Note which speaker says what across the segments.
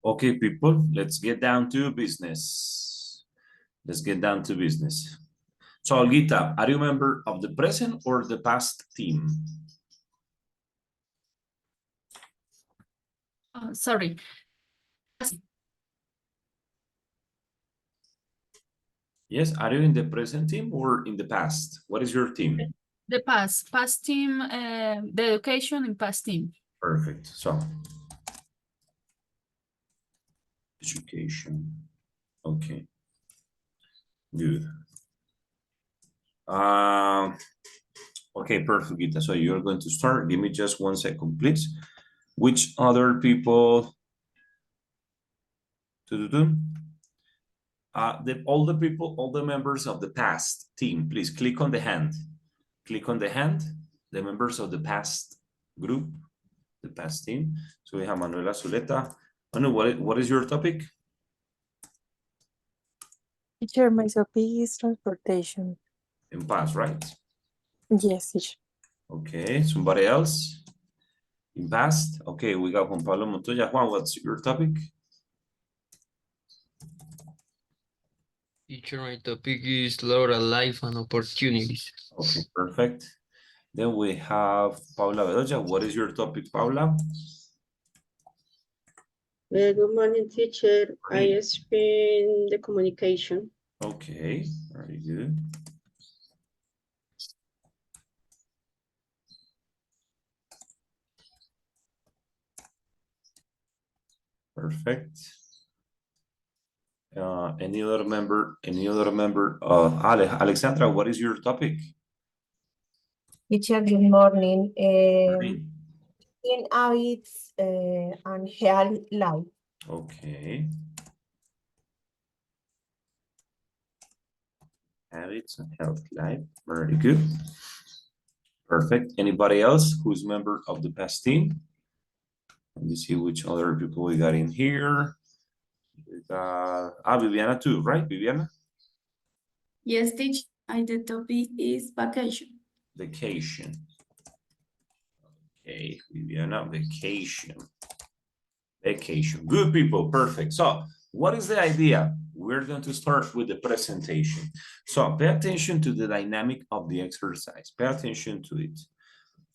Speaker 1: Okay, people, let's get down to business. Let's get down to business. So, Olguita, are you a member of the present or the past team?
Speaker 2: Sorry.
Speaker 1: Yes, are you in the present team or in the past? What is your team?
Speaker 2: The past team, the education in past team.
Speaker 1: Perfect. So, education. Okay. Good. Okay, perfect, Gita. So you're going to start. Give me just 1 second, please. Which other people? All the people, all the members of the past team, please click on the hand. Click on the hand, the members of the past group, the past team. So we have Manuela Zuleta. Manu, what is your topic?
Speaker 3: Teacher, my topic is transportation.
Speaker 1: In past, right?
Speaker 3: Yes, teacher.
Speaker 1: Okay, somebody else? In past? Okay, we got Juan Pablo Montoya. Juan, what's your topic?
Speaker 4: Teacher, my topic is Laura Life and Opportunities.
Speaker 1: Okay, perfect. Then we have Paula Bedoya. What is your topic, Paula?
Speaker 5: Good morning, teacher. I spin the communication.
Speaker 1: Okay, very good. Perfect. Any other member? Alexandra, what is your topic?
Speaker 6: Teacher, good morning.
Speaker 1: Morning.
Speaker 6: In habits and health life.
Speaker 1: Okay. Habits and health life. Very good. Perfect. Anybody else who's member of the past team? Let me see which other people we got in here. We got Viviana too, right? Viviana?
Speaker 7: Yes, teacher. The topic is vacation.
Speaker 1: Vacation. Okay, Viviana, vacation. Vacation. Good people, perfect. So what is the idea? We're going to start with the presentation. So pay attention to the dynamic of the exercise. Pay attention to it.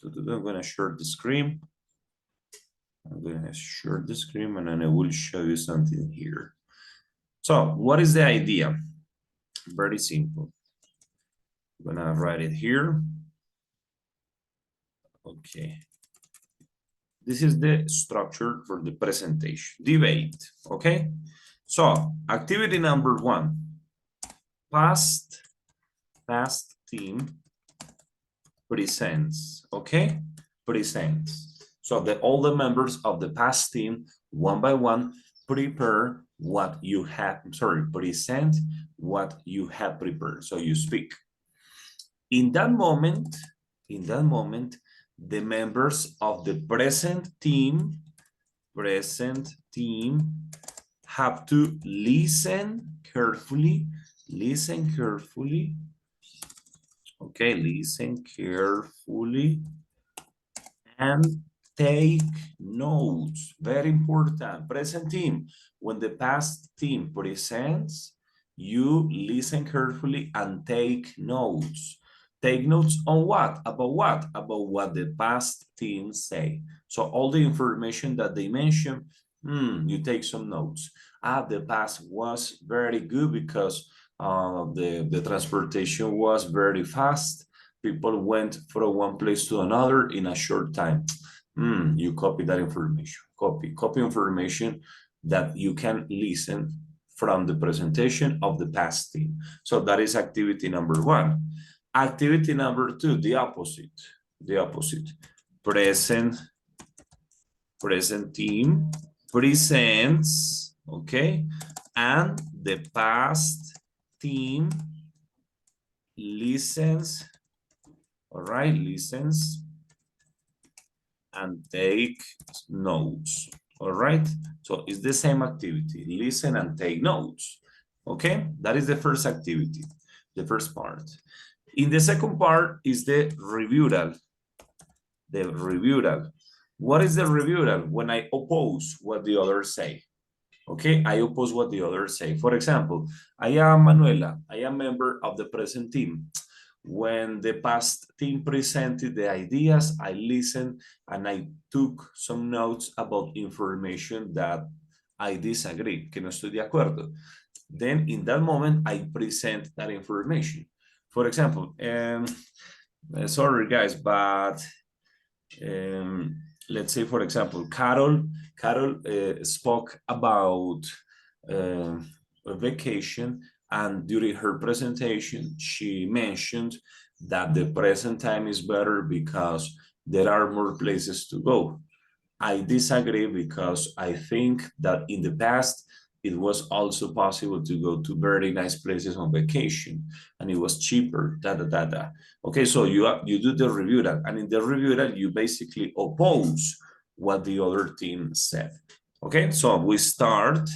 Speaker 1: I'm going to share the screen. I'm going to share the screen and then I will show you something here. So what is the idea? Very simple. I'm going to write it here. Okay. This is the structure for the presentation. Debate, okay? So, activity number 1. Past team presents, okay? Presents. So, all the members of the past team, one by one, prepare what you have, present what you have prepared. So, you speak. In that moment, the members of the present team have to listen carefully, okay, listen carefully and take notes. Very important. Present team, when the past team presents, you listen carefully and take notes. Take notes on what? About what? About what the past team say. So all the information that they mention, you take some notes. The past was very good because the transportation was very fast. People went from one place to another in a short time. You copy that information. Copy information that you can listen from the presentation of the past team. So that is activity number 1. Activity number 2, the opposite. Present team presents, okay? And the past team listens, all right, listens and take notes, all right? So it's the same activity, listen and take notes, okay? That is the first activity, the first part. In the second part is the reviewal. The reviewal. What is the reviewal? When I oppose what the others say. Okay, I oppose what the others say. For example, I am Manuela. I am member of the present team. When the past team presented the ideas, I listened and I took some notes about information that I disagree, que no estoy de acuerdo. Then in that moment, I present that information. For example, sorry guys, but let's say, for example, Carol spoke about a vacation, and during her presentation, she mentioned that the present time is better because there are more places to go. I disagree because I think that in the past, it was also possible to go to very nice places on vacation and it was cheaper, Okay, so you do the review that, and in the review that you basically oppose what the other team said. Okay, so we start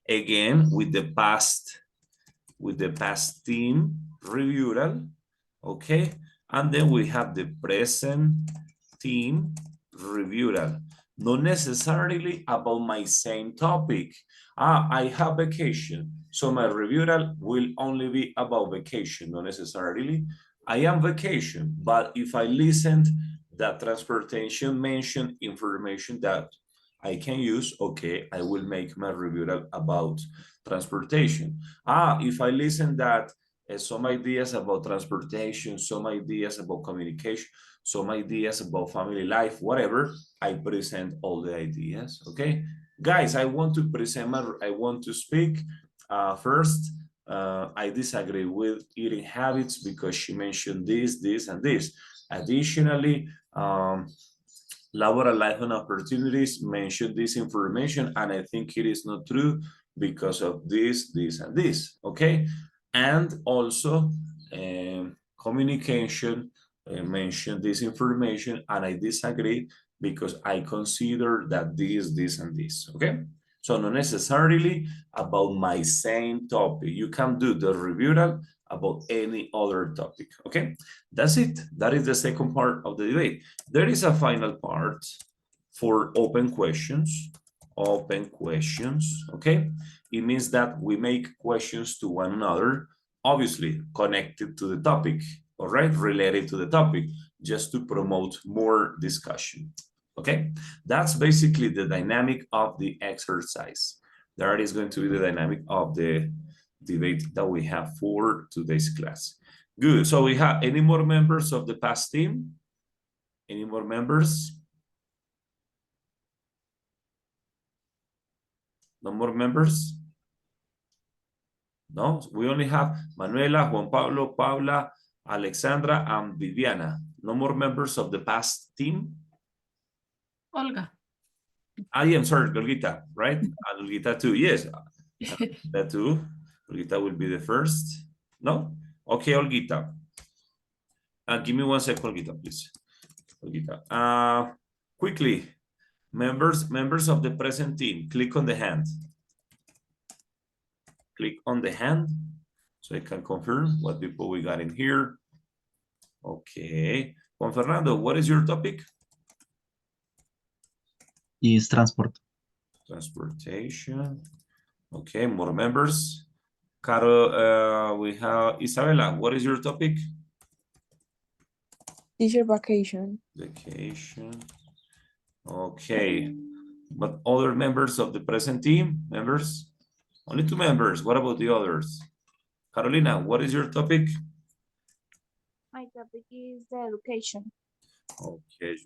Speaker 1: again with the past team review, okay, and then we have the present team review. Not necessarily about my same topic. I have vacation, so my review will only be about vacation, not necessarily. I am vacation, but if I listened that transportation mentioned information that I can use, okay, I will make my review about transportation. If I listen that some ideas about transportation, some ideas about communication, some ideas about family life, whatever, I present all the ideas, okay? Guys, I want to speak first. I disagree with eating habits because she mentioned this, and this. Additionally, laboral life and opportunities mentioned this information, and I think it is not true because of this, and this, okay? And also, communication mentioned this information, and I disagree because I consider that this, and this, okay? So not necessarily about my same topic. You can do the review about any other topic, okay? That's it. That is the second part of the debate. There is a final part for open questions, okay? It means that we make questions to one another, obviously connected to the topic, all right, related to the topic, just to promote more discussion, okay? That's basically the dynamic of the exercise. That is going to be the dynamic of the debate that we have for today's class. Good, so we have any more members of the past team? Any more members? No more members? No, we only have Manuela, Juan Pablo, Paula, Alexandra, and Viviana. No more members of the past team?
Speaker 2: Olga.
Speaker 1: I am sorry, Olguita, right? And Olguita too, yes. That too. Olguita will be the first. No? Okay, Olguita. Give me 1 second, Olguita, please. Olguita. Quickly, members of the present team, click on the hand. Click on the hand so I can confirm what people we got in here. Okay. Juan Fernando, what is your topic?
Speaker 8: Is transport.
Speaker 1: Transportation. Okay, more members. Caro, we have Isabella, what is your topic?
Speaker 3: Teacher vacation.
Speaker 1: Vacation. Okay, but other members of the present team, members? Only 2 members, what about the others? Carolina, what is your topic?
Speaker 2: My topic is the education.
Speaker 1: Okay,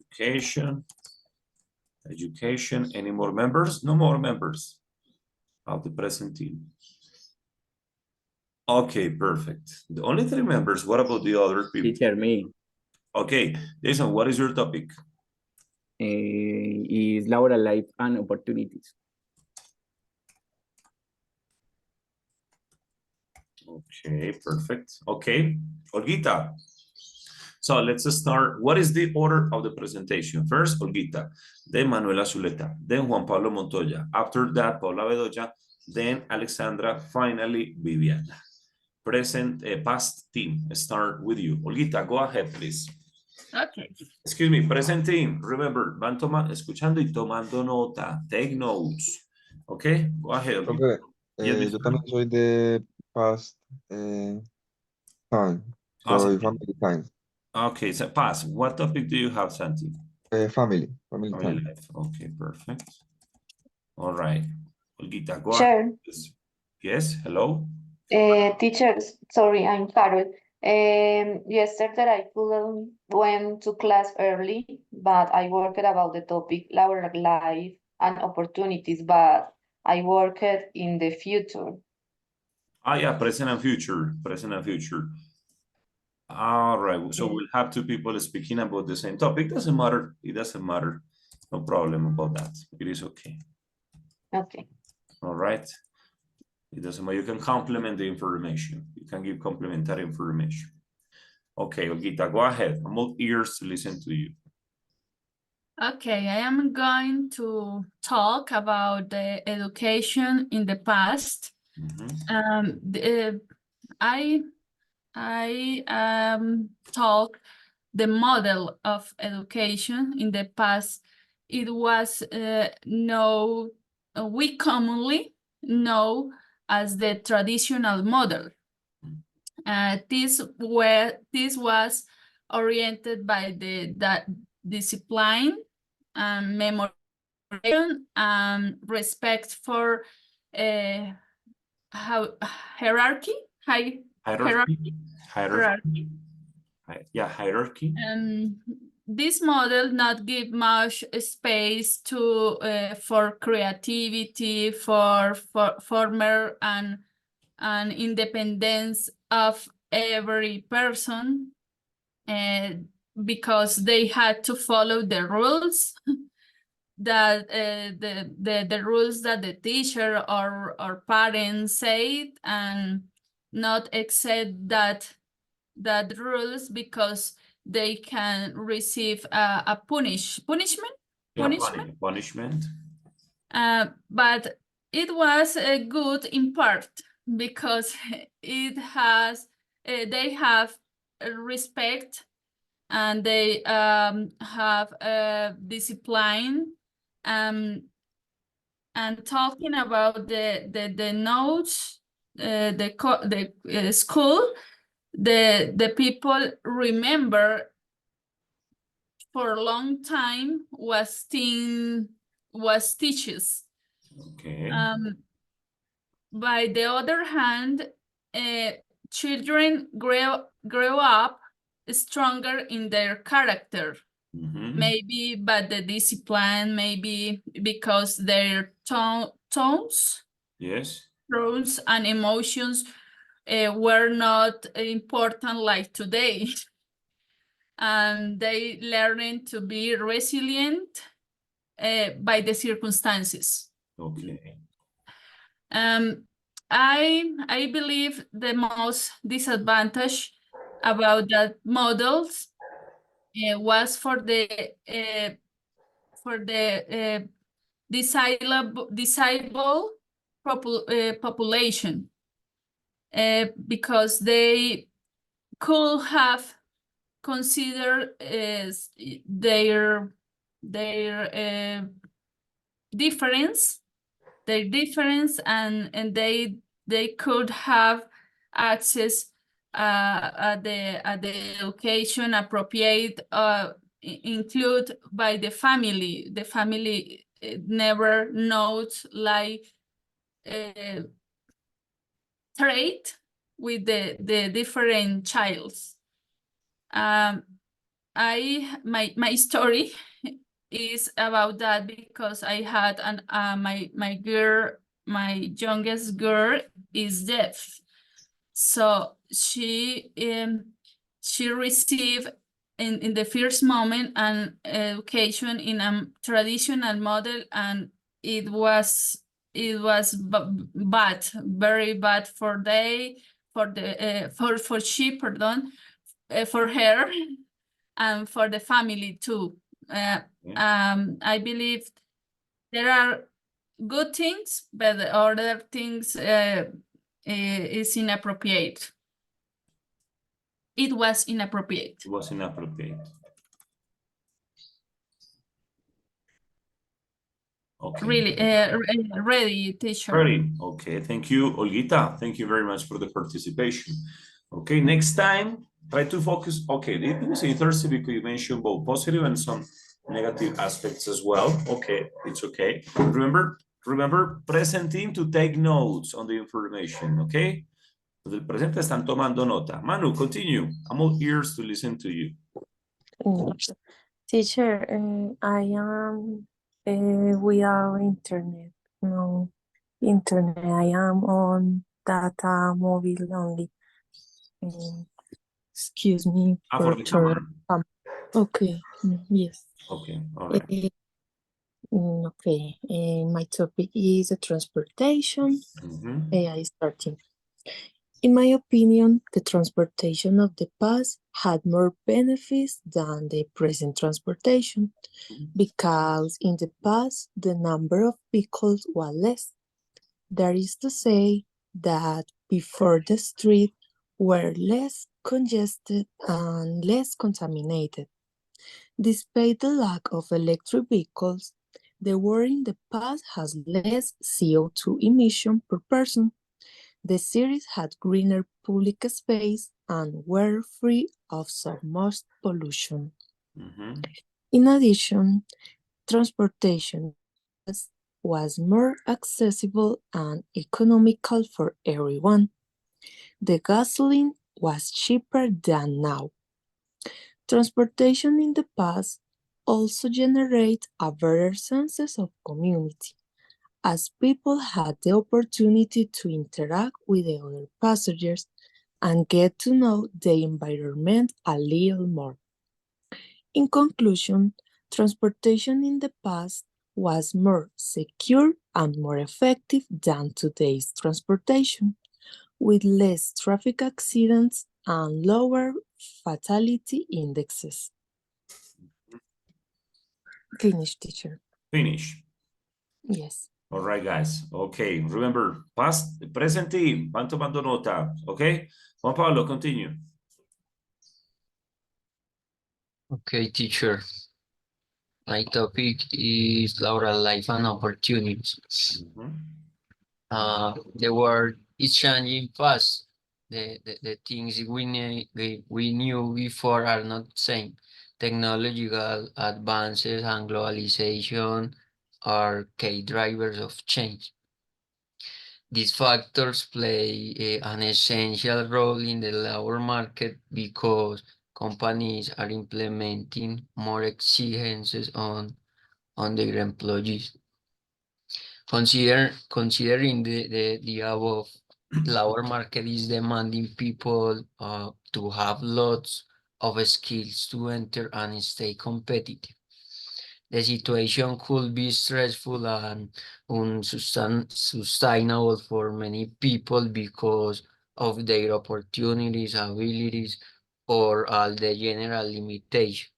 Speaker 1: education. Any more members? No more members of the present team. Okay, perfect. The only 3 members. What about the other people?
Speaker 9: Teacher, me.
Speaker 1: Okay, Jason, what is your topic?
Speaker 9: Is laboral life and opportunities.
Speaker 1: Okay, perfect. Okay, Olguita. So let's start. What is the order of the presentation? First, Olguita, then Manuela Zuleta, then Juan Pablo Montoya. After that, Paula Bedoya, then Alexandra, finally, Viviana. Present, past team, start with you. Olguita, go ahead, please.
Speaker 2: Okay.
Speaker 1: Excuse me, present team. Remember, van escuchando y tomando nota. Take notes. Okay, go ahead.
Speaker 8: Profe,
Speaker 1: Yes,
Speaker 8: yo también soy de past time. Soy
Speaker 1: awesome.
Speaker 8: family time.
Speaker 1: Okay, so pass. What topic do you have, Santi?
Speaker 8: Family
Speaker 1: Family
Speaker 8: time.
Speaker 1: life. Okay, perfect. All right. Olguita, go ahead.
Speaker 10: Sure.
Speaker 1: Yes, hello.
Speaker 10: Teachers, sorry, I'm Carol. Yesterday I couldn't went to class early, but I worked about the topic labor life and opportunities, but I worked in the future.
Speaker 1: Ah, yeah, present and future. Present and future. All right. So we'll have two people speaking about the same topic. Doesn't matter. It doesn't matter. No problem about that. It is okay.
Speaker 10: Okay.
Speaker 1: All right. It doesn't matter. You can complement the information. You can give complementary information. Okay, Olguita, go ahead. I'm all ears to listen to you.
Speaker 2: Okay, I am going to talk about the education in the past.
Speaker 1: Mhm.
Speaker 2: I talk the model of education in the past. It was we commonly know as the traditional model. This was oriented by that discipline and memorization and respect for hierarchy.
Speaker 1: Hierarchy. Yeah, hierarchy.
Speaker 2: This model not give much space to for creativity, for former and independence of every person, because they had to follow the rules that the rules that the teacher or parents said, and not accept that rules because they can receive a punishment.
Speaker 1: Yeah, punishment.
Speaker 2: But it was good in part because it has they have respect, and they have discipline. And talking about the notes, the school, the people remember for a long time was teachers.
Speaker 1: Okay.
Speaker 2: By the other hand, children grow up stronger in their character. Maybe but the discipline, maybe because their tones,
Speaker 1: Yes.
Speaker 2: tones and emotions were not important like today. And they learning to be resilient by the circumstances.
Speaker 1: Okay.
Speaker 2: I believe the most disadvantage about that models was for the disabled population, because they could have considered their difference, and they could have access at the education appropriate, include by the family. The family never knows like trait with the different childs. My story is about that because I had my youngest girl is deaf, so she received in the first moment an education in a traditional model, and it was bad, very bad for she, pardon, for her and for the family too. I believe there are good things, but the other things is inappropriate. It was inappropriate.
Speaker 1: It was inappropriate. Okay.
Speaker 2: Really, ready, teacher.
Speaker 1: Ready. Okay, thank you, Olguita. Thank you very much for the participation. Okay, next time, try to focus. Okay, it was interesting because you mentioned both positive and some negative aspects as well. Okay, it's okay. Remember, present team to take notes on the information, okay? Del presente están tomando nota. Manu, continue. I'm all ears to listen to you.
Speaker 3: Teacher, I am without internet. No internet. I am on data mobile only. Excuse me
Speaker 1: For the camera.
Speaker 3: Okay. Yes.
Speaker 1: Okay, all right.
Speaker 3: Okay. My topic is the transportation. I starting. In my opinion, the transportation of the past had more benefits than the present transportation because in the past, the number of vehicles was less. That is to say that before the streets were less congested and less contaminated. Despite the lack of electric vehicles, the world in the past has less CO2 emission per person. The cities had greener public space and were free of so much pollution. In addition, transportation was more accessible and economical for everyone. The gasoline was cheaper than now. Transportation in the past also generated a better sense of community, as people had the opportunity to interact with the other passengers and get to know the environment a little more. In conclusion, transportation in the past was more secure and more effective than today's transportation, with less traffic accidents and lower fatality indexes. Finish, teacher.
Speaker 1: Finish.
Speaker 3: Yes.
Speaker 1: All right, guys. Okay, remember, past, present team, van tomando nota, okay? Juan Pablo, continue.
Speaker 4: Okay, teacher. My topic is Laura life and opportunities. The world is changing fast. The things we knew before are not the same. Technological advances and globalization are key drivers of change. These factors play an essential role in the labor market because companies are implementing more exigencies on their employees. Considering the above, labor market is demanding people to have lots of skills to enter and stay competitive. The situation could be stressful and unsustainable for many people because of their opportunities, abilities, or all the general limitations.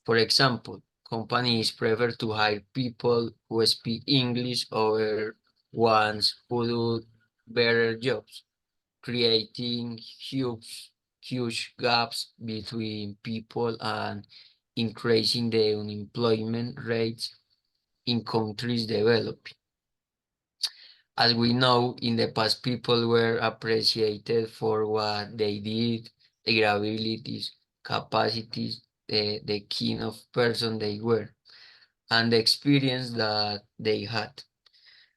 Speaker 4: For example, companies prefer to hire people who speak English over ones who do better jobs, creating huge gaps between people and increasing the unemployment rates in countries developing. As we know, in the past, people were appreciated for what they did, their abilities, capacities, the kind of person they were, and the experience that they had.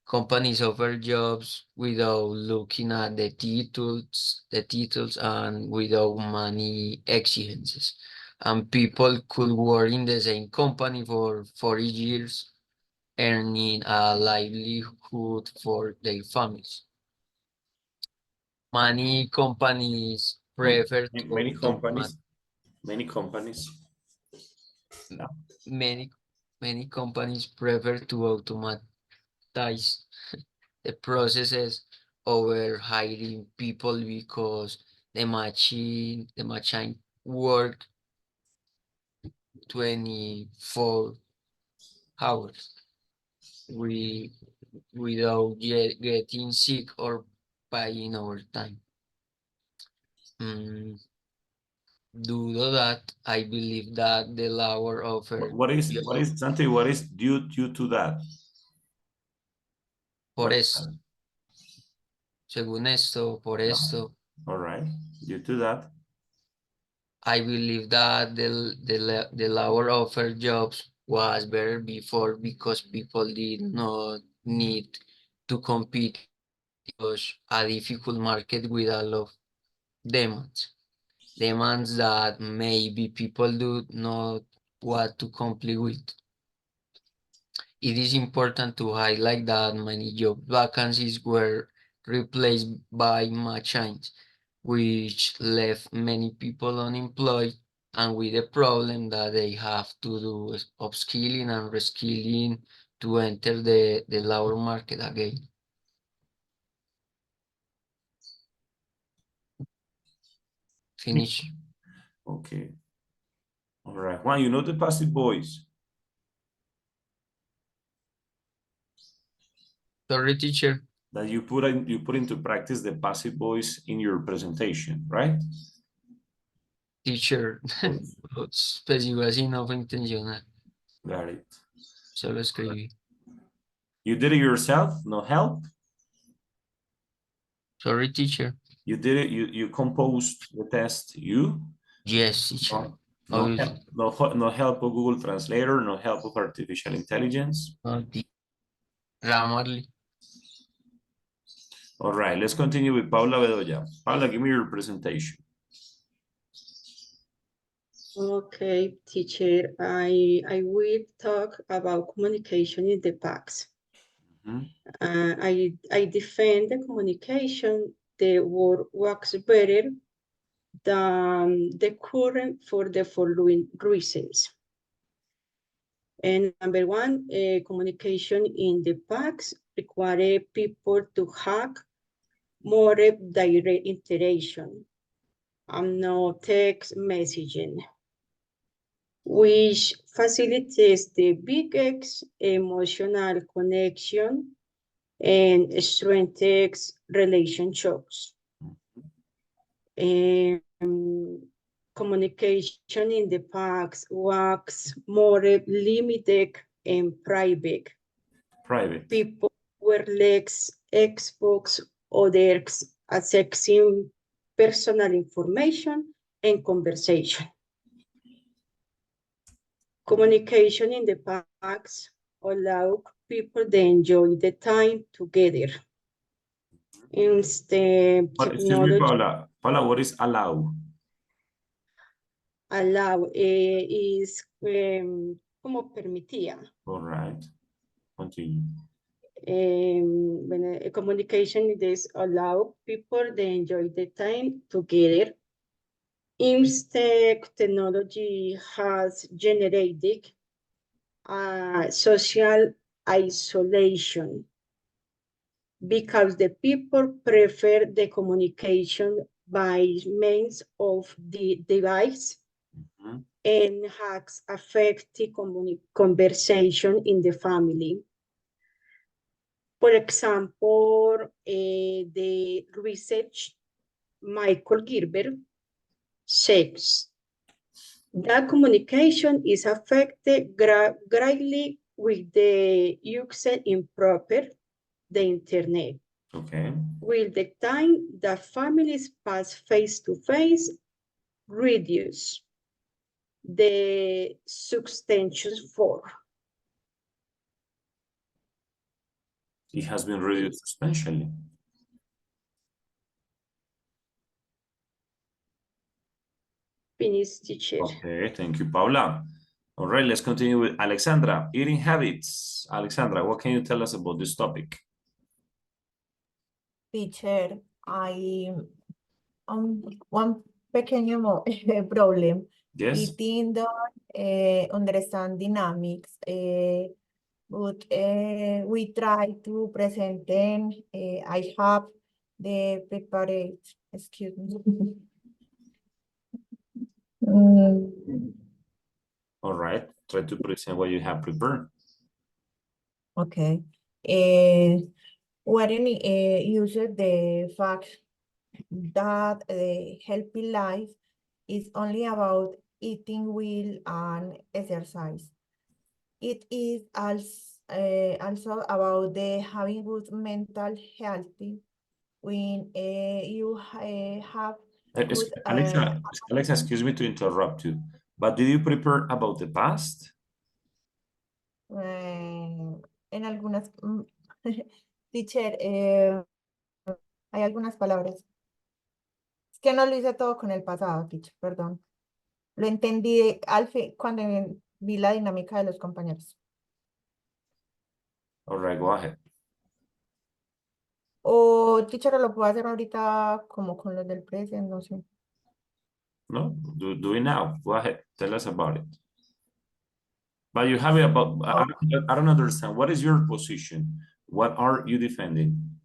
Speaker 4: Companies offer jobs without looking at the titles and without money exigencies. And people could work in the same company for 40 years, earning a livelihood for their families. Many companies prefer to
Speaker 1: Many companies.
Speaker 4: many companies prefer to automatize the processes over hiring people because the machine work 24 hours without getting sick or paying overtime. Due to that, I believe that the lower offer.
Speaker 1: What is Santi? What is due to that?
Speaker 4: por
Speaker 1: What's
Speaker 4: esto.
Speaker 1: that?
Speaker 4: Según esto, por esto.
Speaker 1: All right. Due to that.
Speaker 4: I believe that the labor offer jobs was better before because people did not need to compete. It was a difficult market with a lot of demands. Demands that maybe people do not want to comply with. It is important to highlight that many job vacancies were replaced by machines, which left many people unemployed and with the problem that they have to do upskilling and reskilling to enter the labor market again. Finish.
Speaker 1: Okay. All right. Juan, you know the passive voice?
Speaker 4: Sorry, teacher.
Speaker 1: That you put into practice the passive voice in your presentation, right?
Speaker 4: Teacher, específico así no fue intencional.
Speaker 1: Got it.
Speaker 4: Solo escribí.
Speaker 1: You did it yourself? No help?
Speaker 4: Sorry, teacher.
Speaker 1: You did it, you composed the test, you?
Speaker 4: Yes, teacher.
Speaker 1: No help of Google Translator, no help of artificial intelligence.
Speaker 4: Grammarly.
Speaker 1: All right, let's continue with Paula Bedoya. Paula, give me your presentation.
Speaker 5: Okay, teacher, I will talk about communication in the past. I defend the communication, the word works better than the current for the following reasons. And number one, communication in the past required people to have more direct interaction and no text messaging, which facilitates the biggest emotional connection and strengthens relationships. Communication in the past was more limited and private. People were less exposed others accessing personal information and conversation. Communication in the past allowed people to enjoy the time together. Instead,
Speaker 1: Excuse me, Paula. Paula, what is allow?
Speaker 5: Allow is como permitía.
Speaker 1: All right. Continue.
Speaker 5: Communication is allow people to enjoy the time together. Instead, technology has generated social isolation because the people prefer the communication by means of the device and has affected conversation in the family. For example, the research Michael Gerber says that communication is affected greatly with the use improper the internet.
Speaker 1: Okay.
Speaker 5: Will the time that families pass face-to-face reduce the substantial for?
Speaker 1: It has been reduced substantially.
Speaker 5: Finish, teacher.
Speaker 1: Okay, thank you, Paula. All right, let's continue with Alexandra. Eating habits. Alexandra, what can you tell us about this topic?
Speaker 6: Teacher, one pequeño problem.
Speaker 1: Yes.
Speaker 6: Eating don't understand dynamics, but we try to present them. I have the prepared, excuse me.
Speaker 1: All right, try to present what you have prepared.
Speaker 6: Okay. Warren uses the fact that healthy life is only about eating well and exercise. It is also about the having good mental healthy when you have good
Speaker 1: Alexa, excuse me to interrupt you, but did you prepare about the past?
Speaker 6: en algunas teacher, hay algunas palabras. Es que no lo hice todo con el pasado, teacher, perdón. Lo entendí al fin cuando vi la dinámica de los compañeros.
Speaker 1: All right, go ahead.
Speaker 6: O teacher, lo puedo hacer ahorita como con los del present, no sé.
Speaker 1: No, do it now. Go ahead. Tell us about it. But you have it about, I don't understand. What is your position? What are you defending?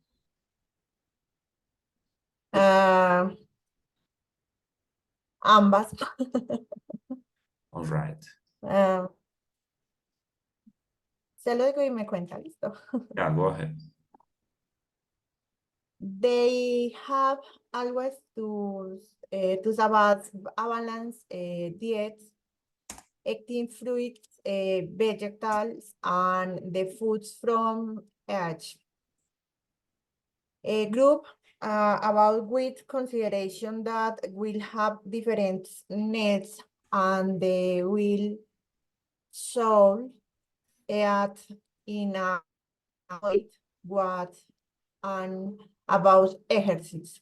Speaker 6: Ambas.
Speaker 1: All right.
Speaker 6: Se lo digo y me cuenta, listo.
Speaker 1: Yeah, go ahead.
Speaker 6: They have always to about a balanced diet, eating fruits, vegetables, and the foods from each. A group about with consideration that will have different needs and they will solve it in a way what and about exercise.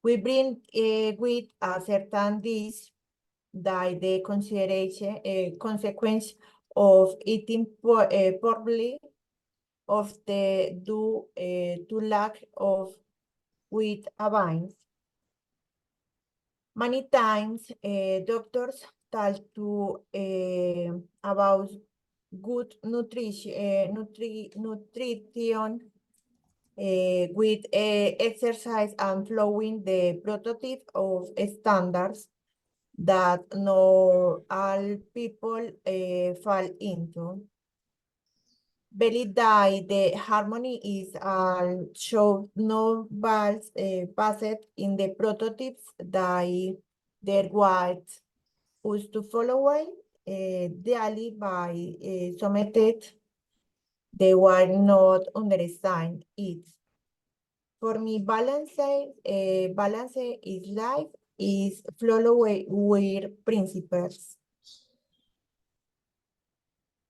Speaker 6: We bring with a certain this that the consideration consequence of eating poorly of the due to lack of with avines. Many times doctors talk to about good nutrition, nutrition with exercise and following the prototype of standards that not all people fall into. Believe that the harmony is show no balls passed in the prototypes that their white was to follow daily by submitted they were not understand it. For me, balance is life is follow with principles.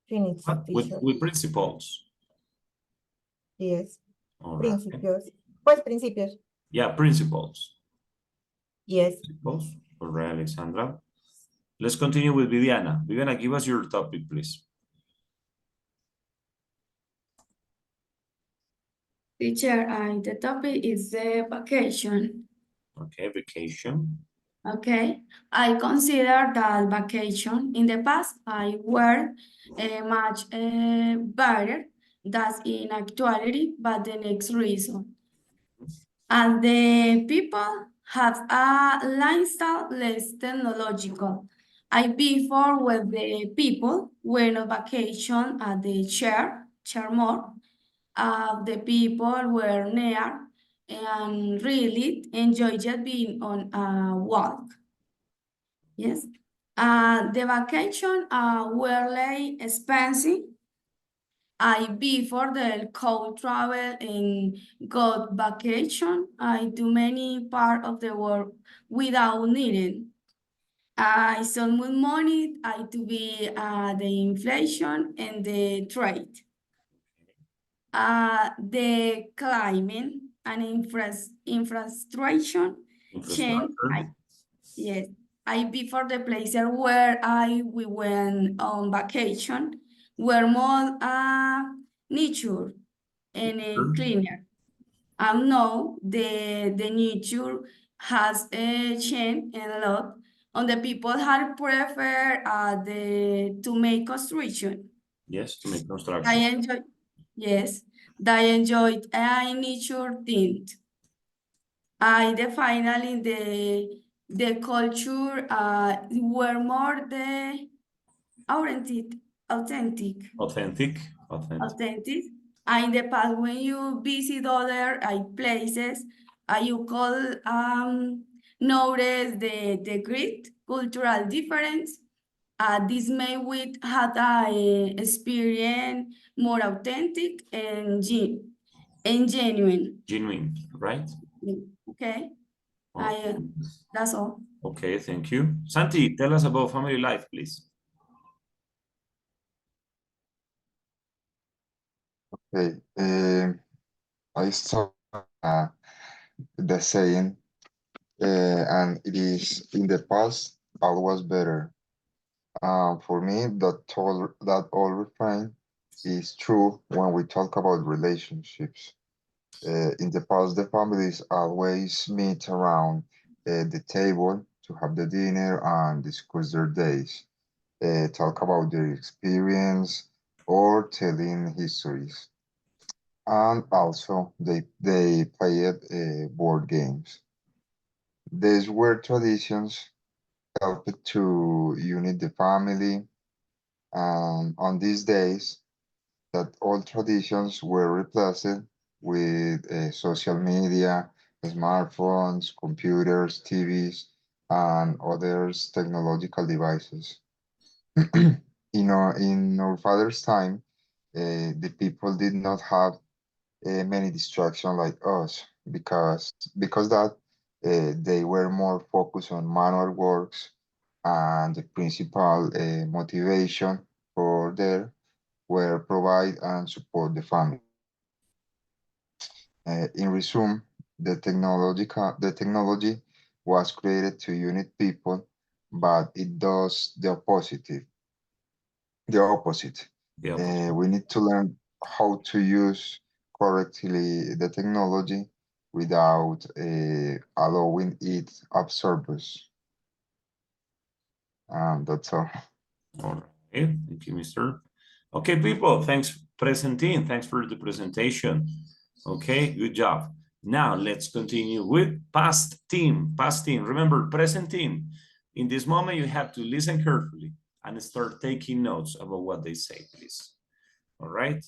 Speaker 6: Finish,
Speaker 1: With principles.
Speaker 6: Yes.
Speaker 1: All right.
Speaker 6: Principios. Pues principios.
Speaker 1: Yeah, principles.
Speaker 6: Yes.
Speaker 1: Principles. All right, Alexandra. Let's continue with Viviana. Viviana, give us your topic, please.
Speaker 7: Teacher, the topic is the vacation.
Speaker 1: Okay, vacation.
Speaker 7: Okay, I consider that vacation in the past I were much better than in actuality, but the next reason. And the people have a lifestyle less technological. I before with the people when on vacation at the share more. The people were near and really enjoyed just being on a walk. Yes. The vacation were like expensive. I before the cold travel and got vacation. I do many part of the work without needing. I some money I to be the inflation and the trade. The climate and infrastructure change. Yes, I before the places where we went on vacation were more nature and cleaner. And now the nature has changed a lot. And the people have prefer to make construction.
Speaker 1: Yes, to make construction.
Speaker 7: I enjoy. Yes, they enjoyed a nature themed. The finally the culture were more the authentic.
Speaker 1: Authentic.
Speaker 7: In the past, when you visit other places, you call notice the great cultural difference This made with had a experience more authentic and genuine.
Speaker 1: Genuine, right?
Speaker 7: Okay,
Speaker 1: Okay.
Speaker 7: that's all.
Speaker 1: Okay, thank you. Santi, tell us about family life, please.
Speaker 8: Okay, I start the saying, and it is in the past, all was better. For me, that all refrain is true when we talk about relationships. In the past, the families always meet around the table to have the dinner and discuss their days, talk about their experience or telling histories. And also, they played board games. These were traditions helped to unite the family, and on these days, that old traditions were replaced with social media, smartphones, computers, TVs, and other technological devices. In our father's time, the people did not have many distractions like us because that they were more focused on manual works, and the principal motivation for there were provide and support the family. In resume, the technology was created to unite people, but it does the opposite. The opposite. We need to learn how to use correctly the technology without allowing it absorb us. That's all.
Speaker 1: All right, thank you, Mr. Okay, people, thanks, presenting. Thanks for the presentation. Okay, good job. Now let's continue with past team. Past team, remember, present team. In this moment, you have to listen carefully and start taking notes about what they say, please. All right,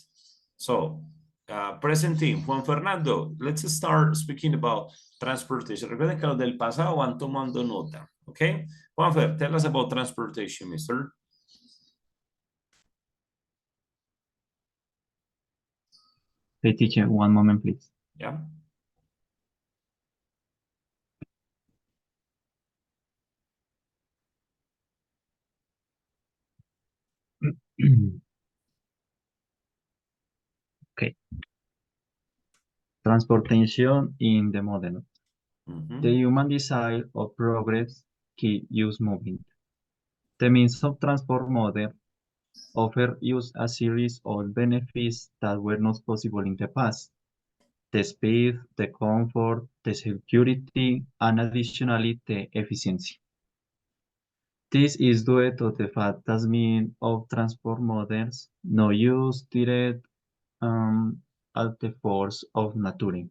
Speaker 1: so present team. Juan Fernando, let's start speaking about transportation. Recuerden que los del pasado van tomando nota, okay? Juanfer, tell us about transportation, mister.
Speaker 11: Hey, teacher, one moment, please.
Speaker 1: Yeah.
Speaker 11: Okay. Transportation in the modern. The human desire of progress keep use moving. The means of transport modern offer use a series of benefits that were not possible in the past. The speed, the comfort, the security, and additionally the efficiency. This is due to the fact that means of transport models no use direct at the force of nature,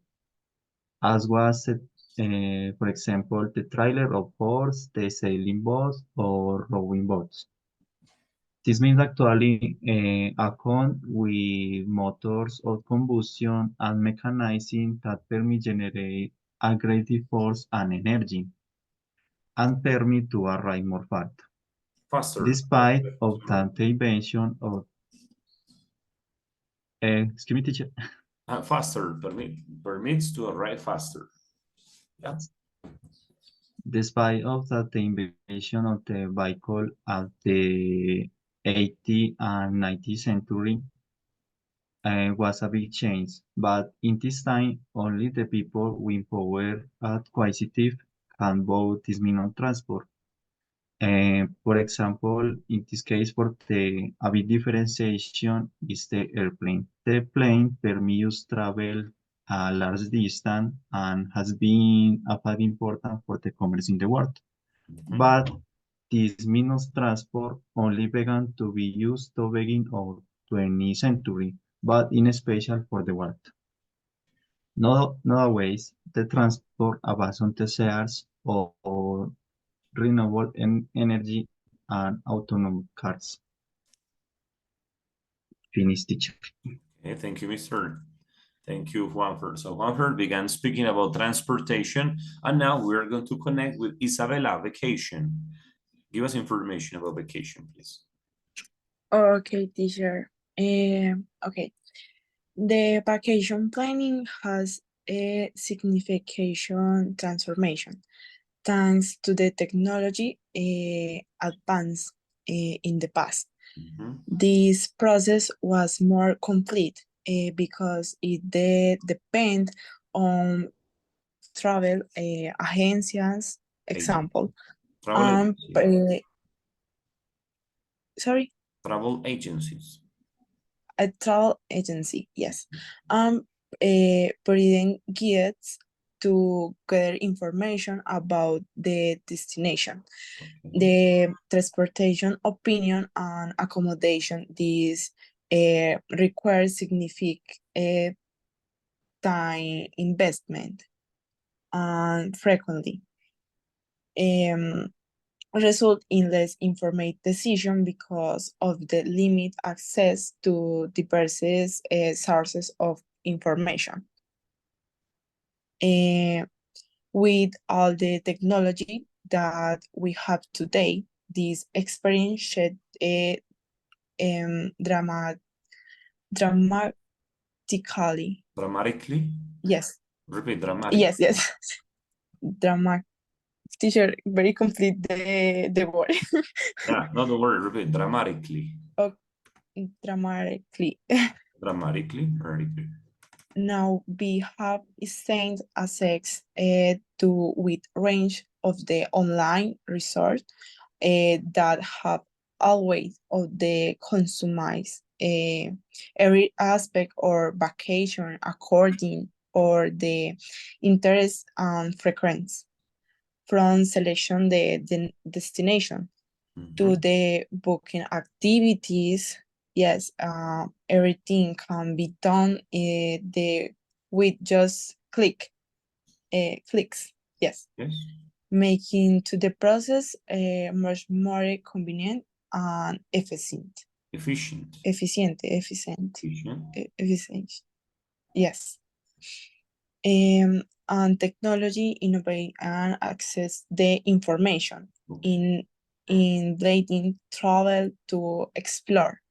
Speaker 11: as was, for example, the trailer of horse, the sailing boats, or rowing boats. This means actually account with motors of combustion and mechanizing that permit generate a greater force and energy, and permit to arrive more
Speaker 1: faster.
Speaker 11: Despite of that invention of excuse me, teacher.
Speaker 1: Faster permits to arrive faster. Yeah.
Speaker 11: Despite of that, the invention of the vehicle at the 18th and 19th century was a big change, but in this time, only the people with power acquisitive can vote this means of transport. For example, in this case, for the a big differentiation is the airplane. The plane permits travel a large distance and has been a very important for the commerce in the world. But this means of transport only began to be used to begin of 20th century, but in special for the world. Nowadays, the transport based the shares or renewable energy and autonomous cars. Finish, teacher.
Speaker 1: Okay, thank you, Mr. Thank you, Juanfer. So Juanfer began speaking about transportation, and now we're going to connect with Isabella, vacation. Give us information about vacation, please.
Speaker 12: Okay, teacher. Okay. The vacation planning has a significant transformation thanks to the technology advance in the past. This process was more complete because it depend on travel agencies, example.
Speaker 1: Travel agency.
Speaker 12: Sorry?
Speaker 1: Travel agencies.
Speaker 12: A travel agency, yes. Providing guides to gather information about the destination, the transportation, opinion, and accommodation. This requires significant time investment and frequently result in less informed decision because of the limited access to diverse sources of information. With all the technology that we have today, this experience should dramatically.
Speaker 1: Dramatically?
Speaker 12: Yes.
Speaker 1: Repeat, dramatic.
Speaker 12: Yes. Dramatic. Teacher, very complete the word.
Speaker 1: Yeah, not the word, repeat, dramatically.
Speaker 12: Oh, dramatically.
Speaker 1: Dramatically, very good.
Speaker 12: Now we have sent access to with range of the online resource that have always of the consumize every aspect or vacation according or the interest and frequency from selection the destination to the booking activities. Yes, everything can be done with just clicks. Yes. Making to the process much more convenient and efficient.
Speaker 1: Efficient.
Speaker 12: Efficient. Yes. And technology innovate and access the information in letting travel to explore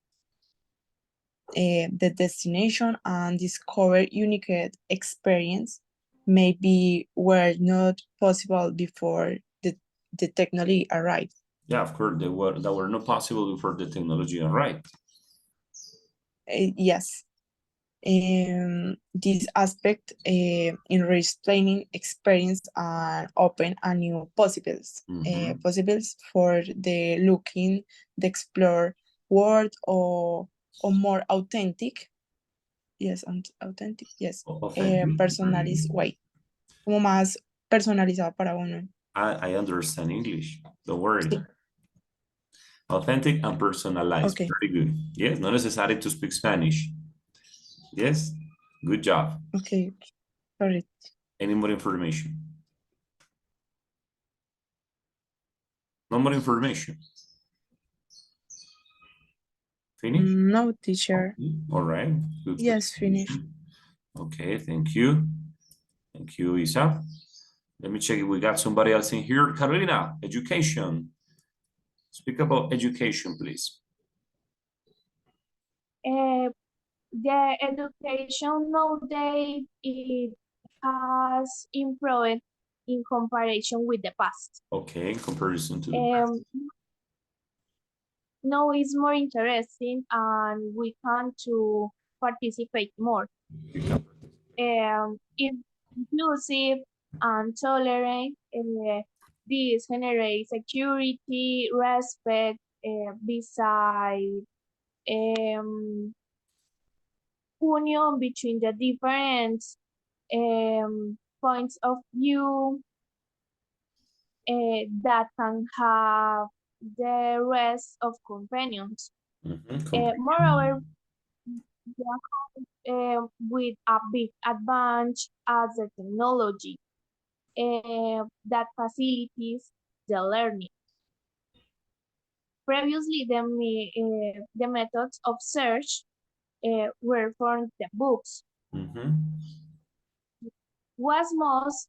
Speaker 12: the destination and discover unique experience maybe were not possible before the technology arrived.
Speaker 1: Yeah, of course, that were not possible before the technology arrived.
Speaker 12: Yes. This aspect enrich planning experience and open a new possibilities for the looking the explore world or more authentic personalized way, como más personalizado para uno.
Speaker 1: I understand English, don't worry. Sí. Authentic and personalized. Okay. Very good. Yes, not necessary to speak Spanish. Yes, good job.
Speaker 12: Okay, correct.
Speaker 1: Any more information? No more information. Finish?
Speaker 12: No, teacher.
Speaker 1: Okay. All right. Good.
Speaker 12: Yes, finish.
Speaker 1: Okay, thank you. Thank you, Isa. Let me check if we got somebody else in here. Carolina, education. Speak about education, please.
Speaker 13: The education nowadays it has improved in comparison with the past.
Speaker 1: Okay, in comparison to the past.
Speaker 13: Now it's more interesting and we can to participate more. It's inclusive and tolerant. This generates security, respect, beside union between the different points of view that can have the rest of companions. Moreover, with a big advantage as the technology that facilitates the learning. Previously, the methods of search were from the books. Was most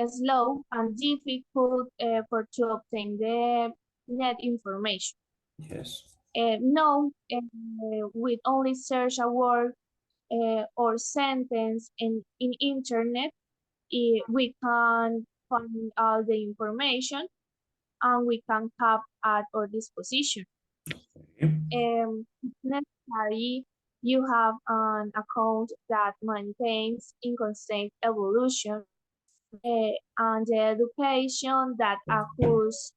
Speaker 13: slow and difficult to obtain the net information.
Speaker 1: Yes.
Speaker 13: Now, with only search a word or sentence in internet, we can find all the information and we can have at our disposition. It's necessary you have an account that maintains in constant evolution and the education that occurs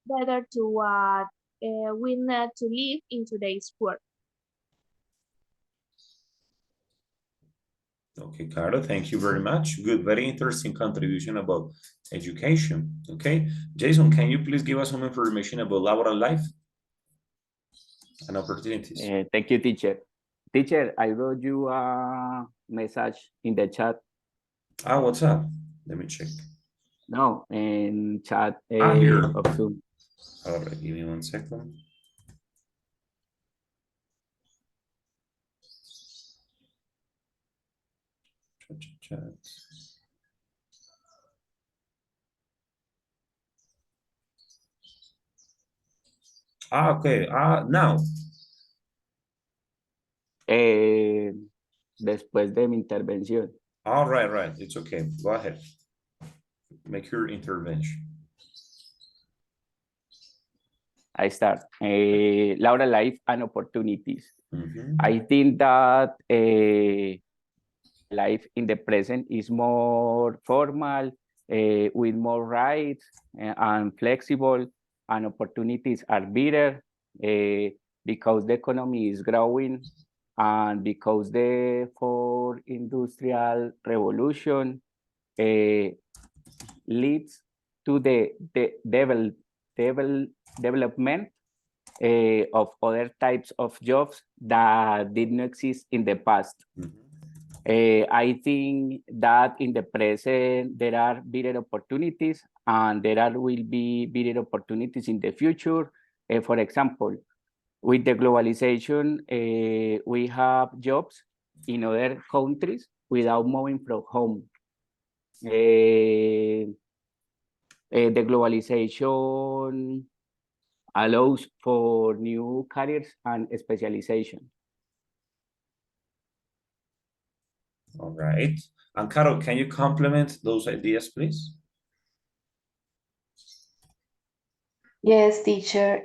Speaker 13: better to what we need to live in today's world.
Speaker 1: Okay, Caro, thank you very much. Good, very interesting contribution about education. Okay, Jason, can you please give us some information about laboral life and opportunities?
Speaker 9: Thank you, teacher. Teacher, I wrote you a message in the chat.
Speaker 1: Ah, what's up? Let me check.
Speaker 9: No, in chat
Speaker 1: Here.
Speaker 9: of Zoom.
Speaker 1: All right, give me 1 second. Chat. Ah, okay. Now.
Speaker 9: Después de mi intervención.
Speaker 1: All right. It's okay. Go ahead. Make your intervention.
Speaker 9: I start. Laura, life and opportunities. I think that life in the present is more formal, with more rights and flexible, and opportunities are better because the economy is growing and because the fourth industrial revolution leads to the development of other types of jobs that did not exist in the past. I think that in the present, there are better opportunities and will be better opportunities in the future. For example, with the globalization, we have jobs in other countries without moving from home. The globalization allows for new careers and specialization.
Speaker 1: All right. And Carol, can you complement those ideas, please?
Speaker 10: Yes, teacher.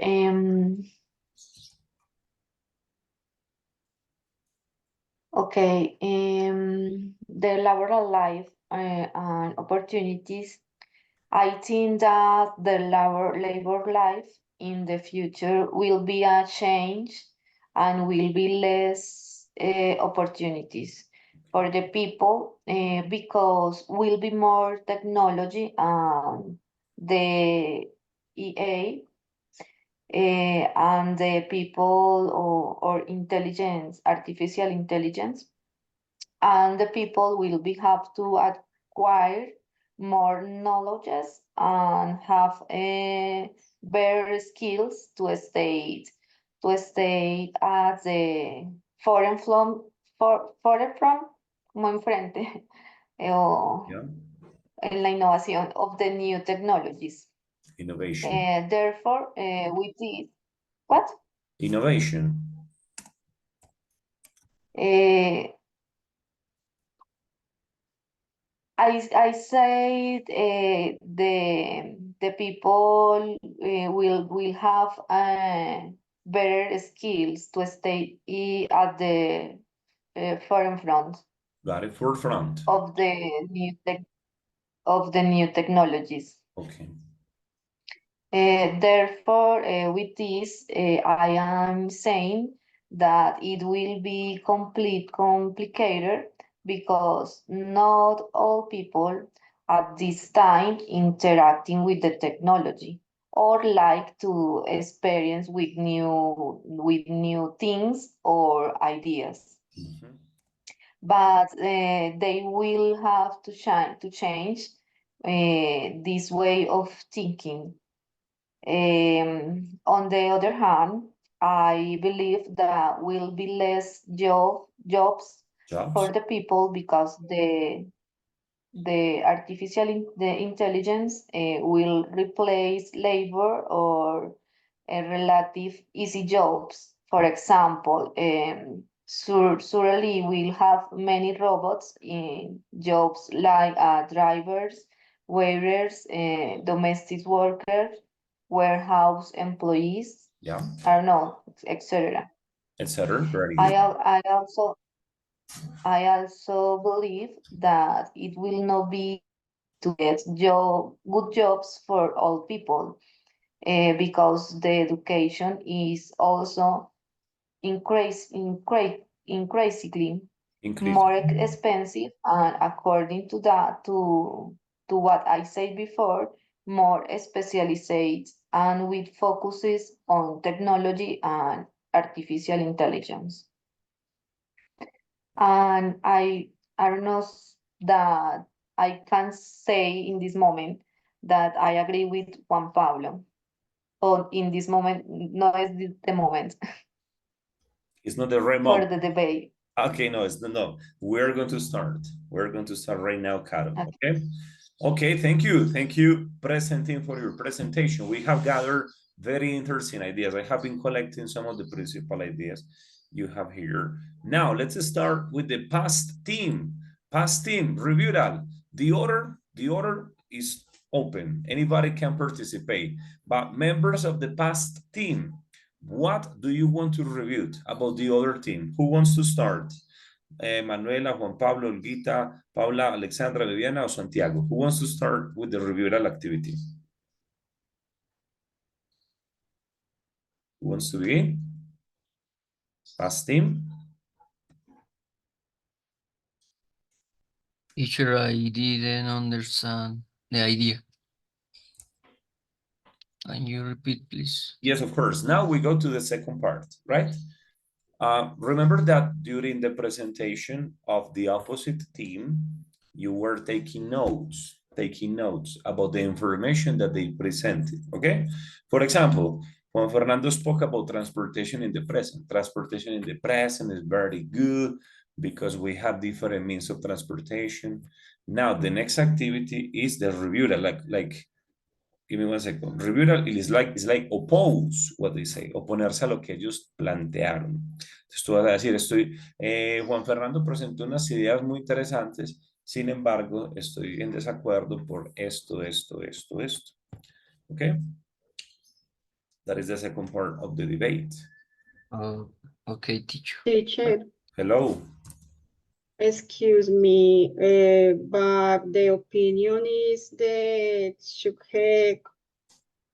Speaker 10: Okay. The laboral life and opportunities. I think that the labor life in the future will be a change and will be less opportunities for the people because will be more technology and the EA and the people or intelligence, artificial intelligence, and the people will be have to acquire more knowledges and have better skills to stay at the forefront como enfrente o en la innovación of the new technologies.
Speaker 1: Innovation.
Speaker 10: Therefore, with this, what?
Speaker 1: Innovation.
Speaker 10: I said the people will have better skills to stay at the forefront.
Speaker 1: Got it. Forefront
Speaker 10: of the new technologies.
Speaker 1: Okay.
Speaker 10: Therefore, with this, I am saying that it will be complicated because not all people at this time interacting with the technology or like to experience with new things or ideas. But they will have to change this way of thinking. On the other hand, I believe that will be less jobs for the people because the intelligence will replace labor or relative easy jobs. For example, surely we'll have many robots in jobs like drivers, waiters, domestic workers, warehouse employees.
Speaker 1: Yeah.
Speaker 10: I don't know, etc.
Speaker 1: Etc. Very good.
Speaker 10: I also believe that it will not be to get good jobs for all people because the education is also increasingly more expensive, and according to that, to what I said before, more specialized and with focuses on technology and artificial intelligence. And I don't know that I can say in this moment that I agree with Juan Pablo. Or in this moment, no es the moment
Speaker 1: It's not the right
Speaker 10: for
Speaker 1: moment.
Speaker 10: the debate.
Speaker 1: Okay, no, no. We're going to start. We're going to start right now, Caro. Okay. Okay, thank you. Thank you, presenting, for your presentation. We have gathered very interesting ideas. I have been collecting some of the principal ideas you have here. Now, let's start with the past team. Past team, review that. The order is open. Anybody can participate. But members of the past team, what do you want to review about the other team? Who wants to start? Manuela, Juan Pablo, Olguita, Paula, Alexandra, Viviana, or Santiago? Who wants to start with the reviewal activity? Who wants to begin? Past team?
Speaker 4: Teacher, I didn't understand the idea. Can you repeat, please?
Speaker 1: Yes, of course. Now we go to the second part, right? Remember that during the presentation of the opposite team, you were taking notes about the information that they presented, okay? For example, Juan Fernando spoke about transportation in the present. Transportation in the present is very good because we have different means of transportation. Now, the next activity is the review, give me 1 second. Review is like oppose what they say, oponerse a lo que ellos plantearon. Entonces tú vas a decir, Juan Fernando presentó unas ideas muy interesantes, sin embargo, estoy en desacuerdo por esto. Okay? That is the second part of the debate.
Speaker 4: Okay, teacher.
Speaker 5: Teacher,
Speaker 1: Hello.
Speaker 5: excuse me, but the opinion is that should have